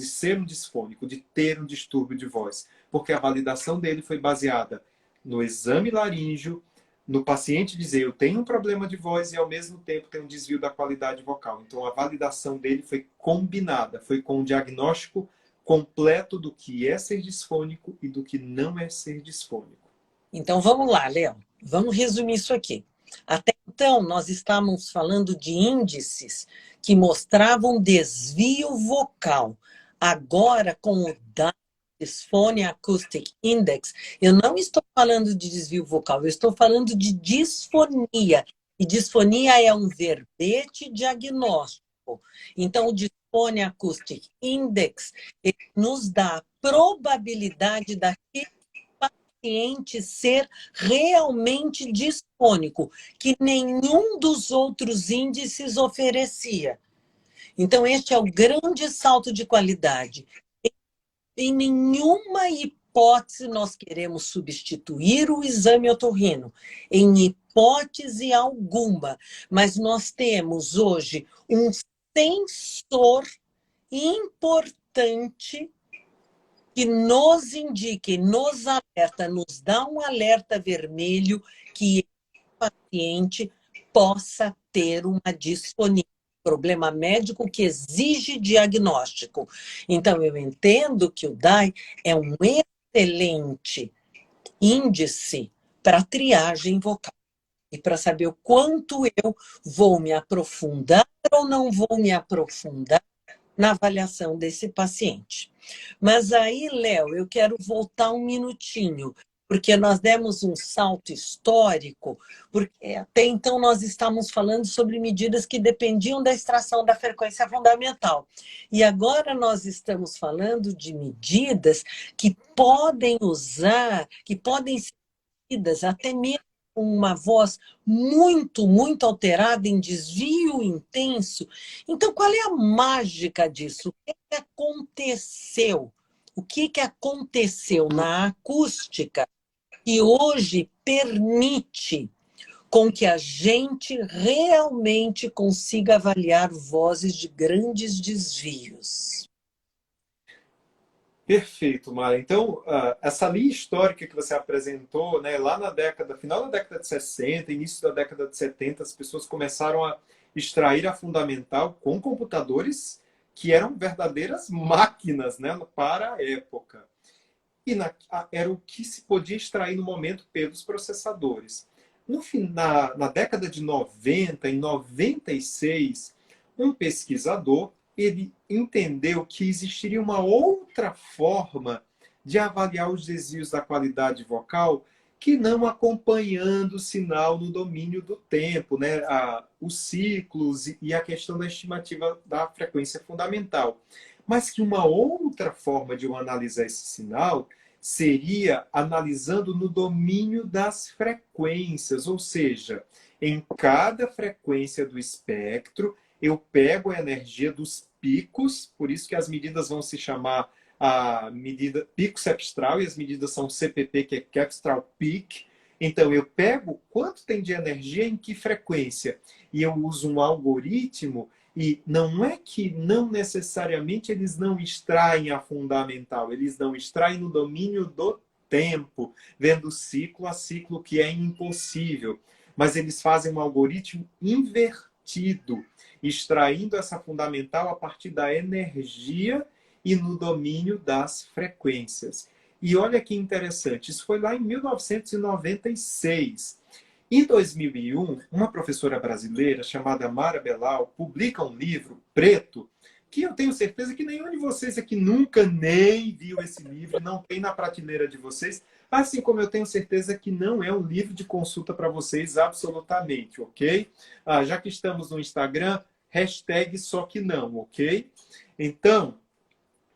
ser um disfônico, de ter um distúrbio de voz, porque a validação dele foi baseada no exame laríngeo, no paciente dizer eu tenho um problema de voz e ao mesmo tempo tem um desvio da qualidade vocal. Então a validação dele foi combinada, foi com um diagnóstico completo do que é ser disfônico e do que não é ser disfônico. Então vamos lá, Léo. Vamos resumir isso aqui. Até então, nós estávamos falando de índices que mostravam desvio vocal. Agora, com o Dysphony Acoustic Index, eu não estou falando de desvio vocal, eu estou falando de disfonia. E disfonia é um verbete diagnóstico. Então, o Dysphony Acoustic Index ele nos dá a probabilidade daquele paciente ser realmente disfônico, que nenhum dos outros índices oferecia. Então, este é o grande salto de qualidade. Em nenhuma hipótese nós queremos substituir o exame otorrino, em hipótese alguma, mas nós temos hoje um sensor importante que nos indique, nos alerta, nos dá um alerta vermelho que o paciente possa ter uma disfonia, problema médico que exige diagnóstico. Então, eu entendo que o DAI é um excelente índice para triagem vocal e para saber o quanto eu vou me aprofundar ou não vou me aprofundar na avaliação desse paciente. Mas aí, Léo, eu quero voltar um minutinho, porque nós demos um salto histórico, porque até então nós estávamos falando sobre medidas que dependiam da extração da frequência fundamental. E agora nós estamos falando de medidas que podem ser medidas até mesmo uma voz muito, muito alterada, em desvio intenso. Então, qual é a mágica disso? O que aconteceu? O que aconteceu na acústica que hoje permite com que a gente realmente consiga avaliar vozes de grandes desvios? Perfeito, Mara. Então, essa linha histórica que você apresentou, né, lá final da década de 60, início da década de 70, as pessoas começaram a extrair a fundamental com computadores que eram verdadeiras máquinas, né, para a época. E era o que se podia extrair no momento pelos processadores. Na década de 90, em 96, um pesquisador ele entendeu que existiria uma outra forma de avaliar os desvios da qualidade vocal que não acompanhando o sinal no domínio do tempo, né? Os ciclos e a questão da estimativa da frequência fundamental. Mas que uma outra forma de eu analisar esse sinal seria analisando no domínio das frequências, ou seja, em cada frequência do espectro, eu pego a energia dos picos, por isso que as medidas vão se chamar a medida pico cepstral, e as medidas são CPP, que é Cepstral Peak. Então, eu pego quanto tem de energia em que frequência, e eu uso um algoritmo, e não é que não necessariamente eles não extraem a fundamental, eles não extraem no domínio do tempo, vendo ciclo a ciclo, que é impossível. Mas eles fazem um algoritmo invertido, extraindo essa fundamental a partir da energia e no domínio das frequências. E olha que interessante, isso foi lá em 1996. Em 2001, uma professora brasileira chamada Mara Belal publica um livro preto, que eu tenho certeza que nenhum de vocês aqui nunca nem viu esse livro, não tem na prateleira de vocês, assim como eu tenho certeza que não é um livro de consulta para vocês absolutamente, ok? Já que estamos no Instagram, hashtag só que não, ok? Então,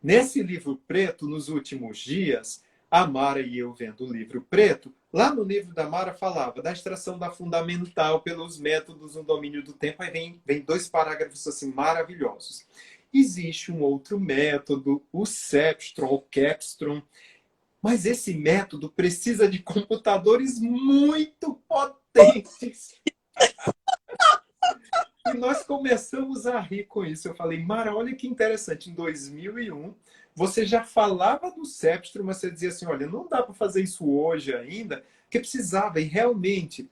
nesse livro preto, nos últimos dias, a Mara e eu vendo o livro preto, lá no livro da Mara falava da extração da fundamental pelos métodos no domínio do tempo, aí vem dois parágrafos assim maravilhosos. Existe um outro método, o Cepstron, ou Capstron, mas esse método precisa de computadores muito potentes. E nós começamos a rir com isso. Eu falei, Mara, olha que interessante. Em 2001, você já falava do Cepstro, mas você dizia assim, olha, não dá para fazer isso hoje ainda, porque precisava. E realmente,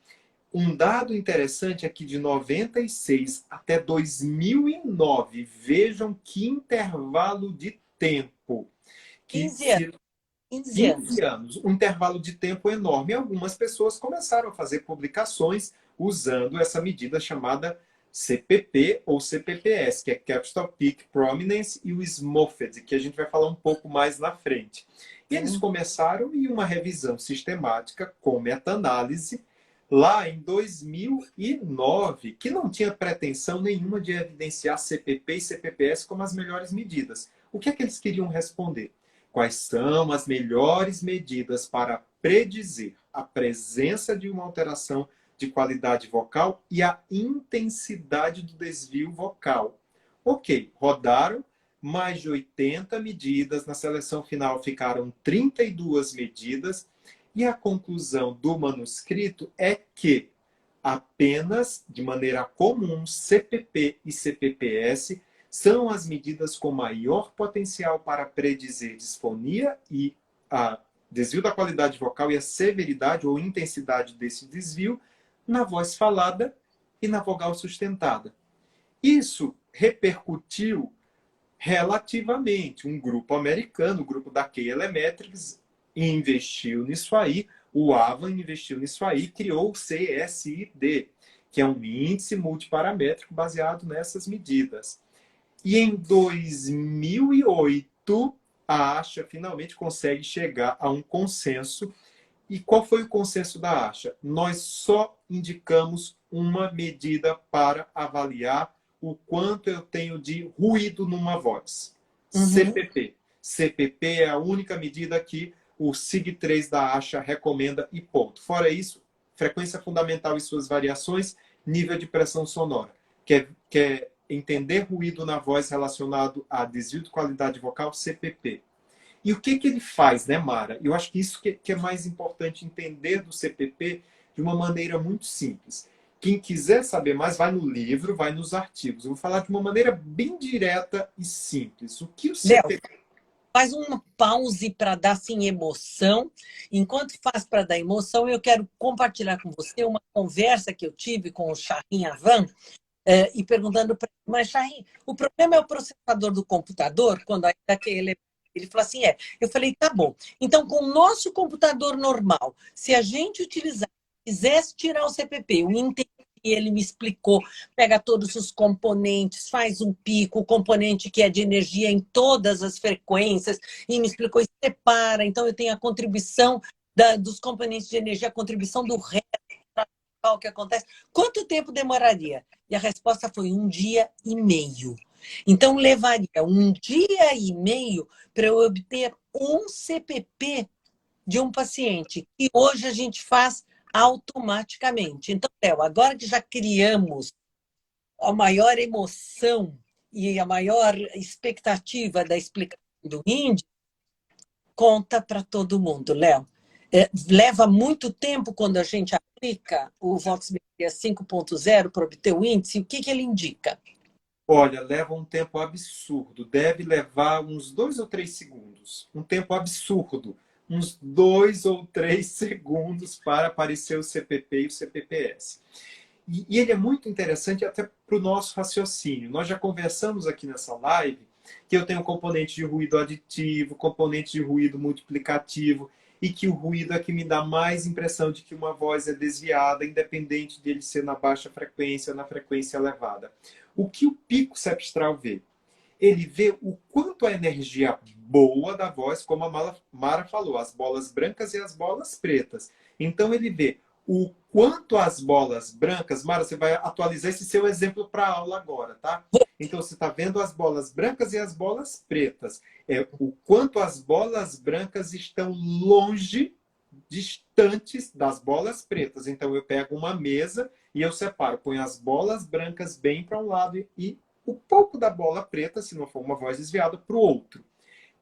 um dado interessante é que de 96 até 2009, vejam que intervalo de tempo. Que 15 anos. se 15 anos. 15 anos, um intervalo de tempo enorme. E algumas pessoas começaram a fazer publicações usando essa medida chamada CPP ou CPPS, que é Capital Peak Prominence, e o SMOFED, que a gente vai falar um pouco mais na frente. E eles começaram em uma revisão sistemática com meta-análise lá em 2009, que não tinha pretensão nenhuma de evidenciar CPP e CPPS como as melhores medidas. O que é que eles queriam responder? Quais são as melhores medidas para predizer a presença de uma alteração de qualidade vocal e a intensidade do desvio vocal? Ok, rodaram mais de 80 medidas, na seleção final ficaram 32 medidas, e a conclusão do manuscrito é que apenas, de maneira comum, CPP e CPPS são as medidas com maior potencial para predizer disfonia e a desvio da qualidade vocal e a severidade ou intensidade desse desvio na voz falada e na vogal sustentada. Isso repercutiu relativamente. Um grupo americano, o grupo da Key Elemetrics, investiu nisso aí, o Avan investiu nisso aí, criou o CSID, que é um índice multiparamétrico baseado nessas medidas. E em 2008, a ASHA finalmente consegue chegar a um consenso. E qual foi o consenso da ASHA? Nós só indicamos uma medida para avaliar o quanto eu tenho de ruído numa voz. CPP. CPP é a única medida que o SIG-3 da ASHA recomenda e ponto. Fora isso, frequência fundamental e suas variações, nível de pressão sonora. Quer entender ruído na voz relacionado a desvio de qualidade vocal, CPP. E o que ele faz, né, Mara? Eu acho que isso que é mais importante entender do CPP de uma maneira muito simples. Quem quiser saber mais, vai no livro, vai nos artigos. Eu vou falar de uma maneira bem direta e simples. O que o CPP... Léo, faz uma pause para dar assim, emoção. Enquanto faz para dar emoção, eu quero compartilhar com você uma conversa que eu tive com o Shahin Avan, e perguntando para ele, mas Shahin, o problema é o processador do computador, quando ainda que ele falou assim, Eu falei, tá bom. Então, com o nosso computador normal, se a gente utilizar, quisesse tirar o CPP, eu entendi, ele me explicou, pega todos os componentes, faz um pico, o componente que é de energia em todas as frequências, e me explicou, e separa. Então, eu tenho a contribuição dos componentes de energia, a contribuição do resto, o que acontece. Quanto tempo demoraria? E a resposta foi 1 dia e meio. Então, levaria 1 dia e meio para eu obter um CPP de um paciente, que hoje a gente faz automaticamente. Então, Léo, agora que já criamos a maior emoção e a maior expectativa da explicação do índice, Conta para todo mundo, Léo. Leva muito tempo quando a gente aplica o Voxmetria 5.0 para obter o índice? O que ele indica? Olha, leva um tempo absurdo. Deve levar uns 2 ou 3 segundos. Um tempo absurdo. Uns 2 ou 3 segundos para aparecer o CPP e o CPPS. E ele é muito interessante até para o nosso raciocínio. Nós já conversamos aqui nessa live que eu tenho componente de ruído aditivo, componente de ruído multiplicativo, e que o ruído é que me dá mais impressão de que uma voz é desviada, independente dele ser na baixa frequência ou na frequência elevada. O que o pico sepstral vê? Ele vê o quanto a energia boa da voz, como a Mara falou, as bolas brancas e as bolas pretas. Então ele vê o quanto as bolas brancas... Mara, você vai atualizar esse seu exemplo para a aula agora, tá? Então você está vendo as bolas brancas e as bolas pretas. É o quanto as bolas brancas estão longe, distantes das bolas pretas. Então eu pego uma mesa e eu separo, ponho as bolas brancas bem para um lado e o pouco da bola preta, se não for uma voz desviada, para o outro.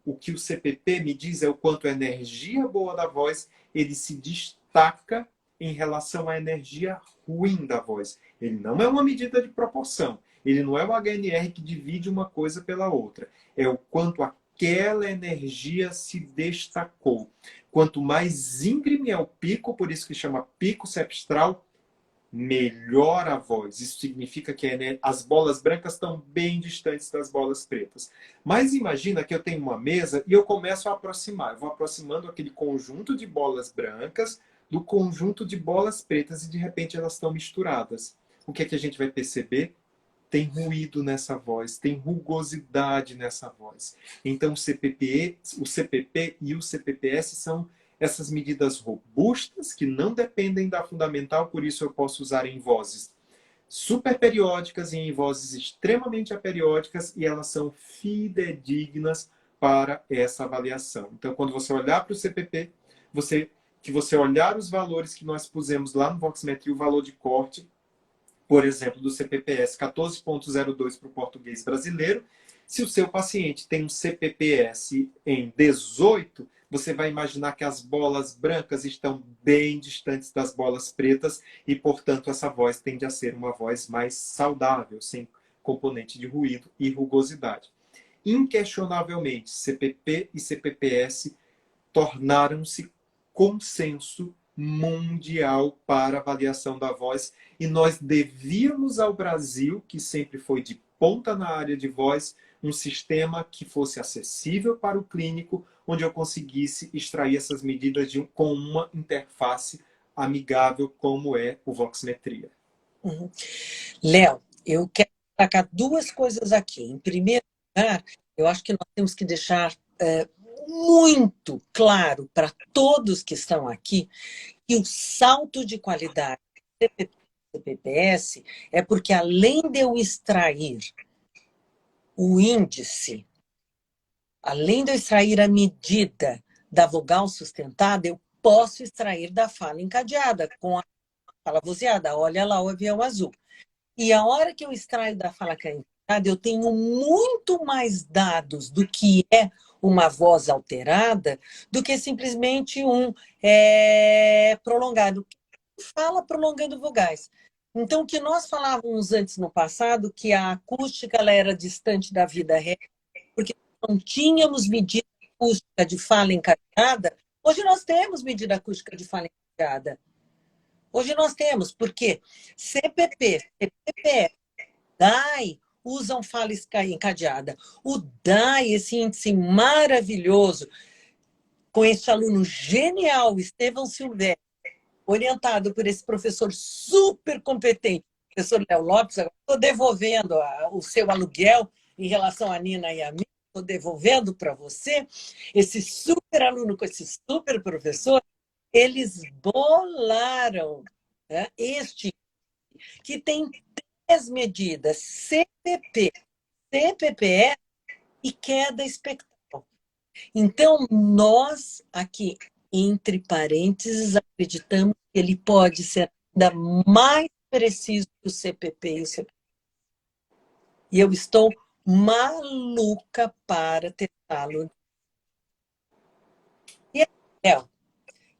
O que o CPP me diz é o quanto a energia boa da voz ele se destaca em relação à energia ruim da voz. Ele não é uma medida de proporção. Ele não é o HNR que divide uma coisa pela outra. É o quanto aquela energia se destacou. Quanto mais íngreme é o pico, por isso que chama pico sepstral, melhor a voz. Isso significa que as bolas brancas estão bem distantes das bolas pretas. Mas imagina que eu tenho uma mesa e eu começo a aproximar. Eu vou aproximando aquele conjunto de bolas brancas do conjunto de bolas pretas e de repente elas estão misturadas. O que é que a gente vai perceber? Tem ruído nessa voz, tem rugosidade nessa voz. Então o CPP e o CPPS são essas medidas robustas que não dependem da fundamental, por isso eu posso usar em vozes superperiódicas e em vozes extremamente aperiódicas, e elas são fidedignas para essa avaliação. Então, quando você olhar para o CPP, que você olhar os valores que nós pusemos lá no Voxmetria, o valor de corte, por exemplo, do CPPS 14.02 para o português brasileiro, se o seu paciente tem um CPPS em 18, você vai imaginar que as bolas brancas estão bem distantes das bolas pretas e, portanto, essa voz tende a ser uma voz mais saudável, sem componente de ruído e rugosidade. Inquestionavelmente, CPP e CPPS tornaram-se consenso mundial para avaliação da voz e nós devíamos ao Brasil, que sempre foi de ponta na área de voz, um sistema que fosse acessível para o clínico, onde eu conseguisse extrair essas medidas com uma interface amigável como é o Voxmetria. Uhum. Léo, eu quero destacar duas coisas aqui. Em primeiro lugar, eu acho que nós temos que deixar muito claro para todos que estão aqui que o salto de qualidade do CPPS é porque, além de eu extrair o índice, além de eu extrair a medida da vogal sustentada, eu posso extrair da fala encadeada, com a fala vozeada. Olha lá o avião azul. E a hora que eu extraio da fala encadeada, eu tenho muito mais dados do que é uma voz alterada do que simplesmente um prolongado. Fala prolongando vogais. Então, o que nós falávamos antes no passado, que a acústica ela era distante da vida real, porque não tínhamos medida acústica de fala encadeada, hoje nós temos medida acústica de fala encadeada. Hoje nós temos, porque CPP, CPP, DAI usam fala encadeada. O DAI, esse índice maravilhoso, com esse aluno genial, Estevão Silvério, orientado por esse professor super competente, professor Léo Lopes, agora estou devolvendo o seu aluguel em relação à Nina e a mim, estou devolvendo para você, esse super aluno com esse super professor, eles bolaram, né, este que tem 3 medidas, CPP, CPPE e queda espectral. Então, nós aqui, entre parênteses, acreditamos que ele pode ser ainda mais preciso que o CPP e o CPP. E eu estou maluca para testá-lo. Léo,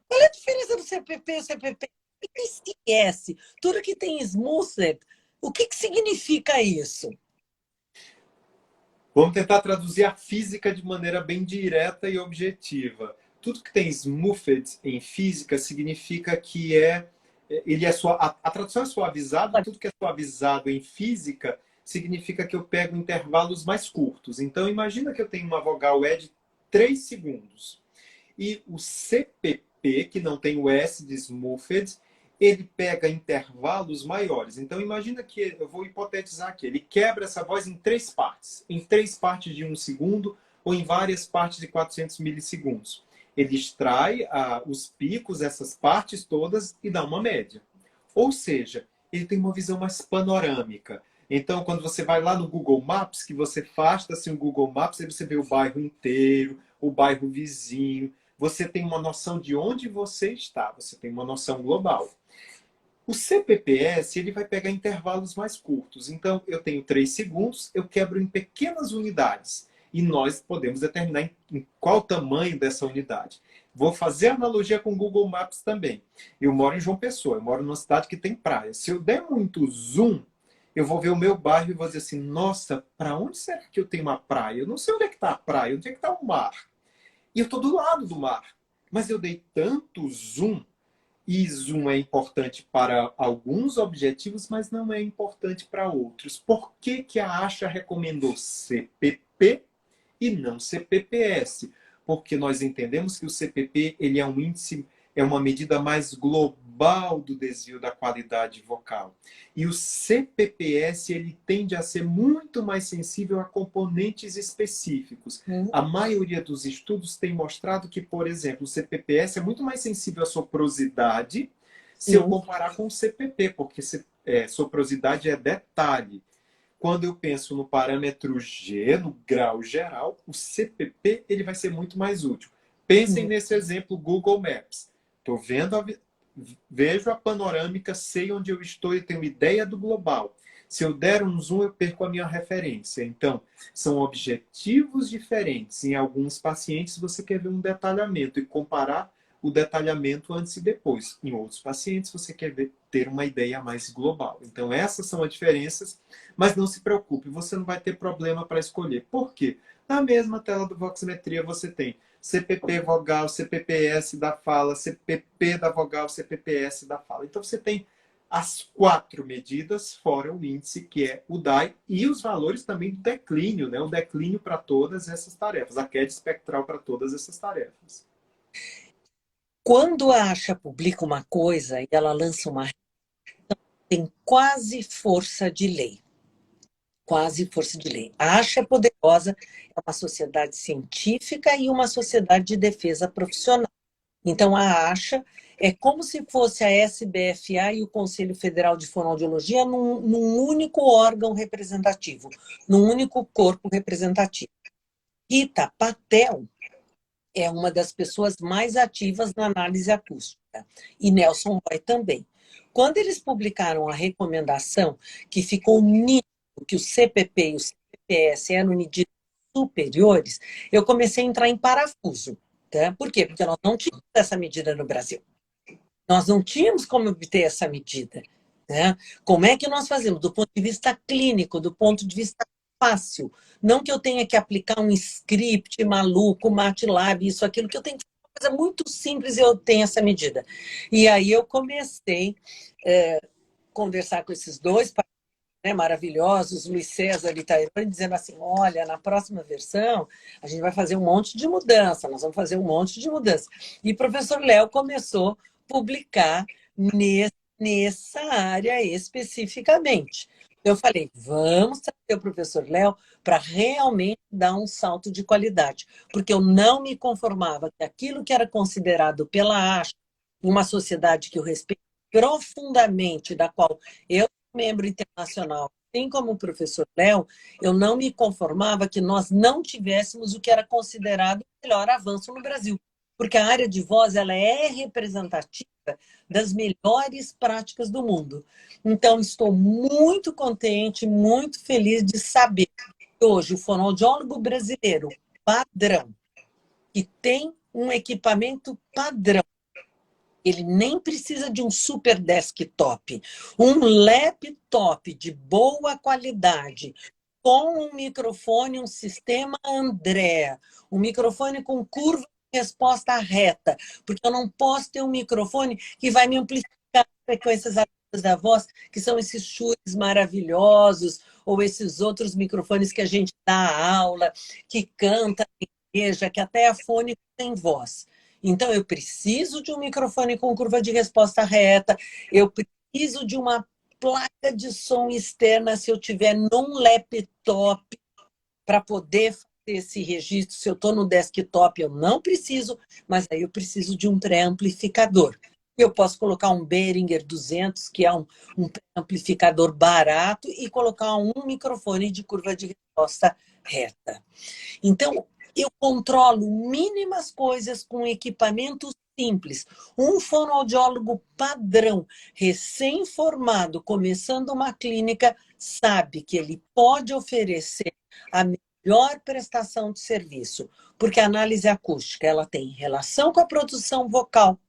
qual é a diferença do CPP e CPP? O que é CS? Tudo que tem smoothed, o que significa isso? Vamos tentar traduzir a física de maneira bem direta e objetiva. Tudo que tem smoothed em física significa que ele é a tradução é suavizado, tudo que é suavizado em física significa que eu pego intervalos mais curtos. Então, imagina que eu tenho uma vogal E de 3 segundos. E o CPP, que não tem o S de smoothed, ele pega intervalos maiores. Então, imagina que, eu vou hipotetizar aqui, ele quebra essa voz em três partes de 1 segundo, ou em várias partes de 400 milissegundos. Ele extrai os picos, essas partes todas, e dá uma média. Ou seja, ele tem uma visão mais panorâmica. Então, quando você vai lá no Google Maps, que você afasta assim, o Google Maps, aí você vê o bairro inteiro, o bairro vizinho, você tem uma noção de onde você está, você tem uma noção global. O CPPS ele vai pegar intervalos mais curtos. Então, eu tenho 3 segundos, eu quebro em pequenas unidades. E nós podemos determinar em qual tamanho dessa unidade. Vou fazer analogia com o Google Maps também. Eu moro em João Pessoa, eu moro numa cidade que tem praia. Se eu der muito zoom, eu vou ver o meu bairro e vou dizer assim, nossa, para onde será que eu tenho uma praia? Eu não sei onde é que está a praia, onde é que está o mar? E eu estou do lado do mar. Mas eu dei tanto zoom, e zoom é importante para alguns objetivos, mas não é importante para outros. Por que, que a ASHA recomendou CPP e não CPPS? Porque nós entendemos que o CPP ele é um índice, é uma medida mais global do desvio da qualidade vocal. E o CPPS ele tende a ser muito mais sensível a componentes específicos. A maioria dos estudos tem mostrado que, por exemplo, o CPPS é muito mais sensível à soprosidade se eu comparar com o CPP, porque soprosidade é detalhe. Quando eu penso no parâmetro G, no grau geral, o CPP ele vai ser muito mais útil. Pensem nesse exemplo Google Maps. Estou vendo, vejo a panorâmica, sei onde eu estou e tenho ideia do global. Se eu der um zoom, eu perco a minha referência. Então, são objetivos diferentes. Em alguns pacientes, você quer ver um detalhamento e comparar o detalhamento antes e depois. Em outros pacientes, você quer ter uma ideia mais global. Então, essas são as diferenças, mas não se preocupe, você não vai ter problema para escolher. Por quê? Na mesma tela do Voximetria você tem CPP vogal, CPPS da fala, CPP da vogal, CPPS da fala. Então, você tem as 4 medidas, fora o índice, que é o DAI, e os valores também do declínio, né? O declínio para todas essas tarefas, a queda espectral para todas essas tarefas. Quando a ASHA publica uma coisa e ela lança uma tem quase força de lei. Quase força de lei. A ASHA é poderosa, é uma sociedade científica e uma sociedade de defesa profissional. Então, a ASHA é como se fosse a SBFA e o Conselho Federal de Fonoaudiologia num único órgão representativo, num único corpo representativo. Rita Patel é uma das pessoas mais ativas na análise acústica, e Nelson Roy também. Quando eles publicaram a recomendação, que ficou nítido que o CPP e o CPPS eram medidas superiores, eu comecei a entrar em parafuso. Tá? Por quê? Porque nós não tínhamos essa medida no Brasil. Nós não tínhamos como obter essa medida. Né? Como é que nós fazemos? Do ponto de vista clínico, do ponto de vista fácil. Não que eu tenha que aplicar um script maluco, MATLAB, isso, aquilo, que eu tenho que fazer uma coisa muito simples e eu tenho essa medida. E aí eu comecei a conversar com esses dois maravilhosos, Luiz César e Tairone, dizendo assim, olha, na próxima versão a gente vai fazer um monte de mudança, nós vamos fazer um monte de mudança. E o professor Léo começou a publicar nessa área especificamente. Eu falei, vamos trazer o professor Léo para realmente dar um salto de qualidade, porque eu não me conformava que aquilo que era considerado pela ASHA, uma sociedade que eu respeito profundamente, da qual eu membro internacional, assim como o professor Léo, eu não me conformava que nós não tivéssemos o que era considerado o melhor avanço no Brasil. Porque a área de voz ela é representativa das melhores práticas do mundo. Então, estou muito contente, muito feliz de saber que hoje o fonoaudiólogo brasileiro padrão, que tem um equipamento padrão. Ele nem precisa de um super desktop. Um laptop de boa qualidade, com um microfone, um sistema Andrea, um microfone com curva de resposta reta, porque eu não posso ter um microfone que vai me amplificar as frequências agudas da voz, que são esses chures maravilhosos, ou esses outros microfones que a gente dá aula, que canta, que igreja, que até a fone tem voz. Então, eu preciso de um microfone com curva de resposta reta, eu preciso de uma placa de som externa se eu tiver num laptop para poder fazer esse registro. Se eu estou no desktop, eu não preciso, mas aí eu preciso de um pré-amplificador. Eu posso colocar um Behringer 200, que é um pré-amplificador barato, e colocar um microfone de curva de resposta reta. Então, eu controlo mínimas coisas com equipamentos simples. Um fonoaudiólogo padrão, recém-formado, começando uma clínica, sabe que ele pode oferecer a melhor prestação de serviço, porque a análise acústica ela tem relação com a produção vocal.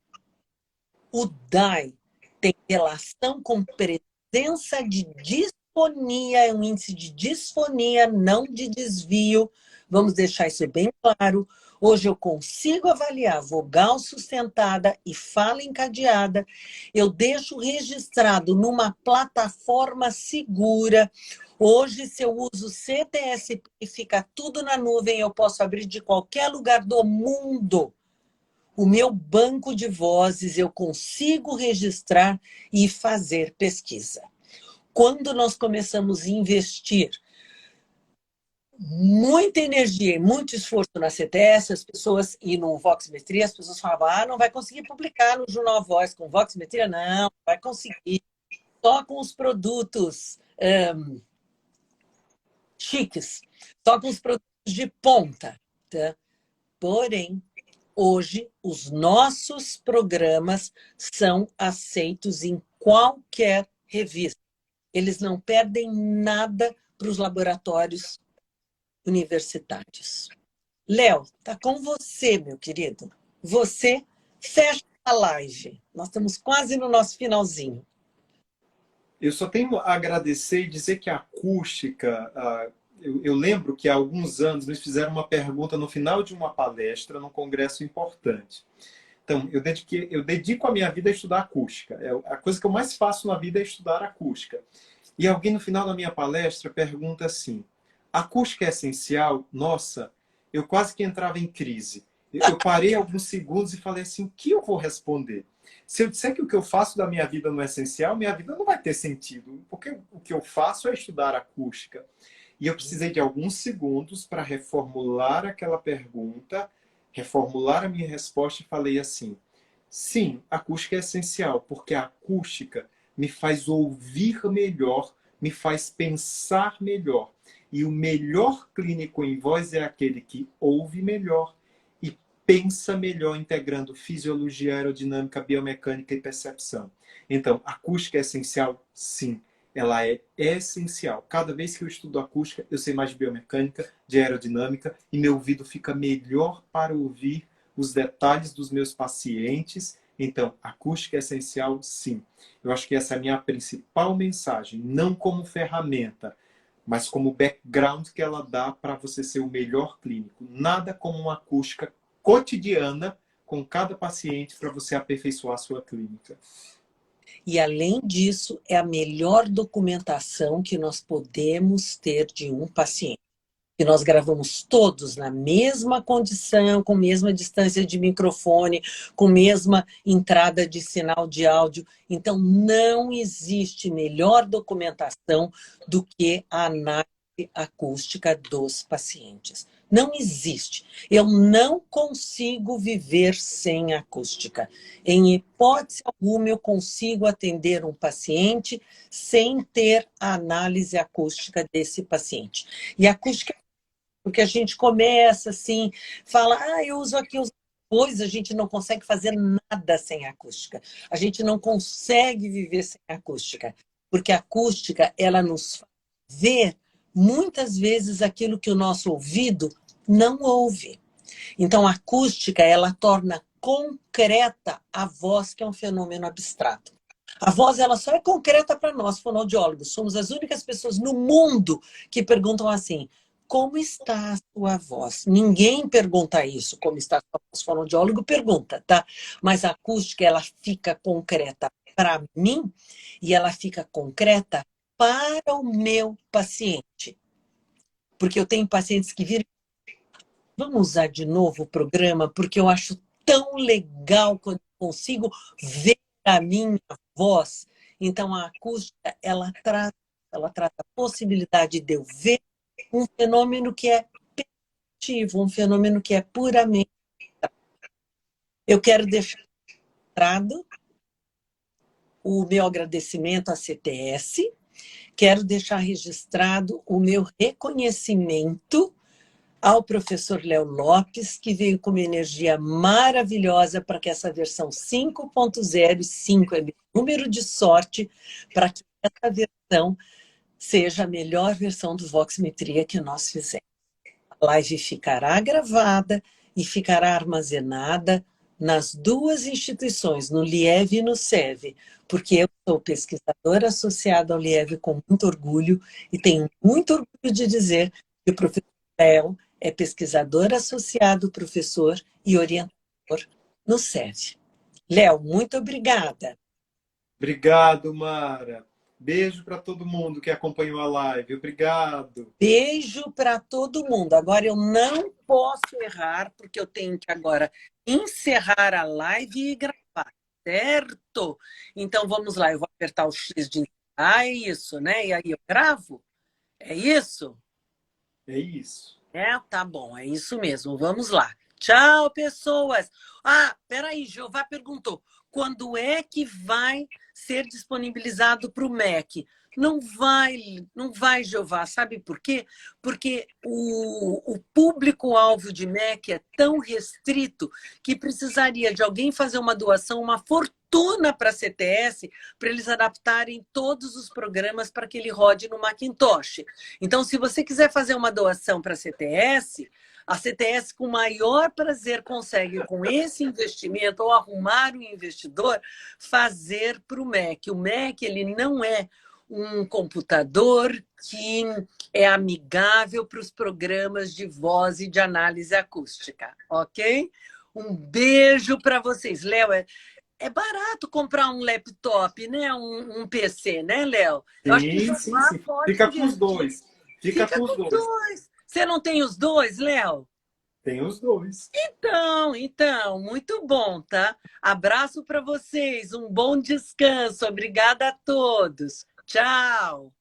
O DAI tem relação com presença de disfonia, um índice de disfonia, não de desvio. Vamos deixar isso bem claro. Hoje eu consigo avaliar vogal sustentada e fala encadeada. Eu deixo registrado numa plataforma segura. Hoje, se eu uso CTSP e fica tudo na nuvem, eu posso abrir de qualquer lugar do mundo. O meu banco de vozes, eu consigo registrar e fazer pesquisa. Quando nós começamos a investir muita energia e muito esforço na CTS, as pessoas, e no Voximetria, as pessoas falavam, não vai conseguir publicar no Jornal Voz com Voximetria? Não, vai conseguir. Só com os produtos chiques, só com os produtos de ponta. Tá? Porém, hoje, os nossos programas são aceitos em qualquer revista. Eles não perdem nada para os laboratórios universitários. Léo, está com você, meu querido. Você fecha a live. Nós estamos quase no nosso finalzinho. Eu só tenho a agradecer e dizer que a acústica... Eu lembro que há alguns anos me fizeram uma pergunta no final de uma palestra num congresso importante. Então, eu dedico a minha vida a estudar acústica. A coisa que eu mais faço na vida é estudar acústica. E alguém no final da minha palestra pergunta assim, acústica é essencial? Nossa, eu quase que entrava em crise. Eu parei alguns segundos e falei assim, o que eu vou responder? Se eu disser que o que eu faço da minha vida não é essencial, minha vida não vai ter sentido. Porque o que eu faço é estudar acústica. E eu precisei de alguns segundos para reformular aquela pergunta, reformular a minha resposta e falei assim, sim, a acústica é essencial, porque a acústica me faz ouvir melhor, me faz pensar melhor. E o melhor clínico em voz é aquele que ouve melhor e pensa melhor, integrando fisiologia, aerodinâmica, biomecânica e percepção. Então, a acústica é essencial? Sim. Ela é essencial. Cada vez que eu estudo acústica, eu sei mais de biomecânica, de aerodinâmica, e meu ouvido fica melhor para ouvir os detalhes dos meus pacientes. Então, acústica é essencial, sim. Eu acho que essa é a minha principal mensagem, não como ferramenta, mas como background que ela dá para você ser o melhor clínico. Nada como uma acústica cotidiana com cada paciente para você aperfeiçoar a sua clínica. E, além disso, é a melhor documentação que nós podemos ter de um paciente. Que nós gravamos todos na mesma condição, com a mesma distância de microfone, com a mesma entrada de sinal de áudio. Então, não existe melhor documentação do que a análise acústica dos pacientes. Não existe. Eu não consigo viver sem acústica. Em hipótese alguma, eu consigo atender um paciente sem ter a análise acústica desse paciente. E a acústica, porque a gente começa assim, fala, eu uso aqui os dois, a gente não consegue fazer nada sem acústica. A gente não consegue viver sem acústica, porque a acústica, ela nos faz ver muitas vezes aquilo que o nosso ouvido não ouve. Então, a acústica, ela torna concreta a voz, que é um fenômeno abstrato. A voz, ela só é concreta para nós, fonoaudiólogos. Somos as únicas pessoas no mundo que perguntam assim: como está a sua voz? Ninguém pergunta isso, como está a sua voz. O fonoaudiólogo pergunta, tá? Mas a acústica, ela fica concreta para mim e ela fica concreta para o meu paciente. Porque eu tenho pacientes que viram. Vamos usar de novo o programa, porque eu acho tão legal quando eu consigo ver a minha voz. Então, a acústica, ela trata a possibilidade de eu ver um fenômeno que é perceptivo, um fenômeno que é puramente. Eu quero deixar registrado o meu agradecimento à CTS, quero deixar registrado o meu reconhecimento ao professor Léo Lopes, que veio com uma energia maravilhosa para que essa versão 5.0, 5 é meu número de sorte, para que essa versão seja a melhor versão do Voxmetria que nós fizemos. A live ficará gravada e ficará armazenada nas duas instituições, no LIEV e no SEV, porque eu sou pesquisadora associada ao LIEV com muito orgulho e tenho muito orgulho de dizer que o professor Léo é pesquisador associado, professor e orientador no SEV. Léo, muito obrigada. Obrigado, Mara. Beijo para todo mundo que acompanhou a live. Obrigado. Beijo para todo mundo. Agora eu não posso errar, porque eu tenho que agora encerrar a live e gravar, certo? Então vamos lá, eu vou apertar o X de encerrar, é isso, né? E aí eu gravo? É isso? É isso. É, tá bom, é isso mesmo. Vamos lá. Tchau, pessoas. Ah, peraí, Jeová perguntou. Quando é que vai ser disponibilizado para o Mac? Não vai, Jeová. Sabe por quê? Porque o público-alvo de Mac é tão restrito que precisaria de alguém fazer uma doação, uma fortuna para a CTS, para eles adaptarem todos os programas para que ele rode no Macintosh. Então, se você quiser fazer uma doação para a CTS com maior prazer consegue, com esse investimento, ou arrumar um investidor, fazer para o Mac. O Mac, ele não é um computador que é amigável para os programas de voz e de análise acústica, ok? Um beijo para vocês. Léo, é barato comprar um laptop, né? Um PC, né, Léo? Eu acho que o Sim, sim, Jeová sim. pode Fica com os investir. dois. Fica Fica com os com dois. dois. Você não tem os dois, Léo? Tem os dois. Então, muito bom, tá? Abraço para vocês, um bom descanso. Obrigada a todos. Tchau.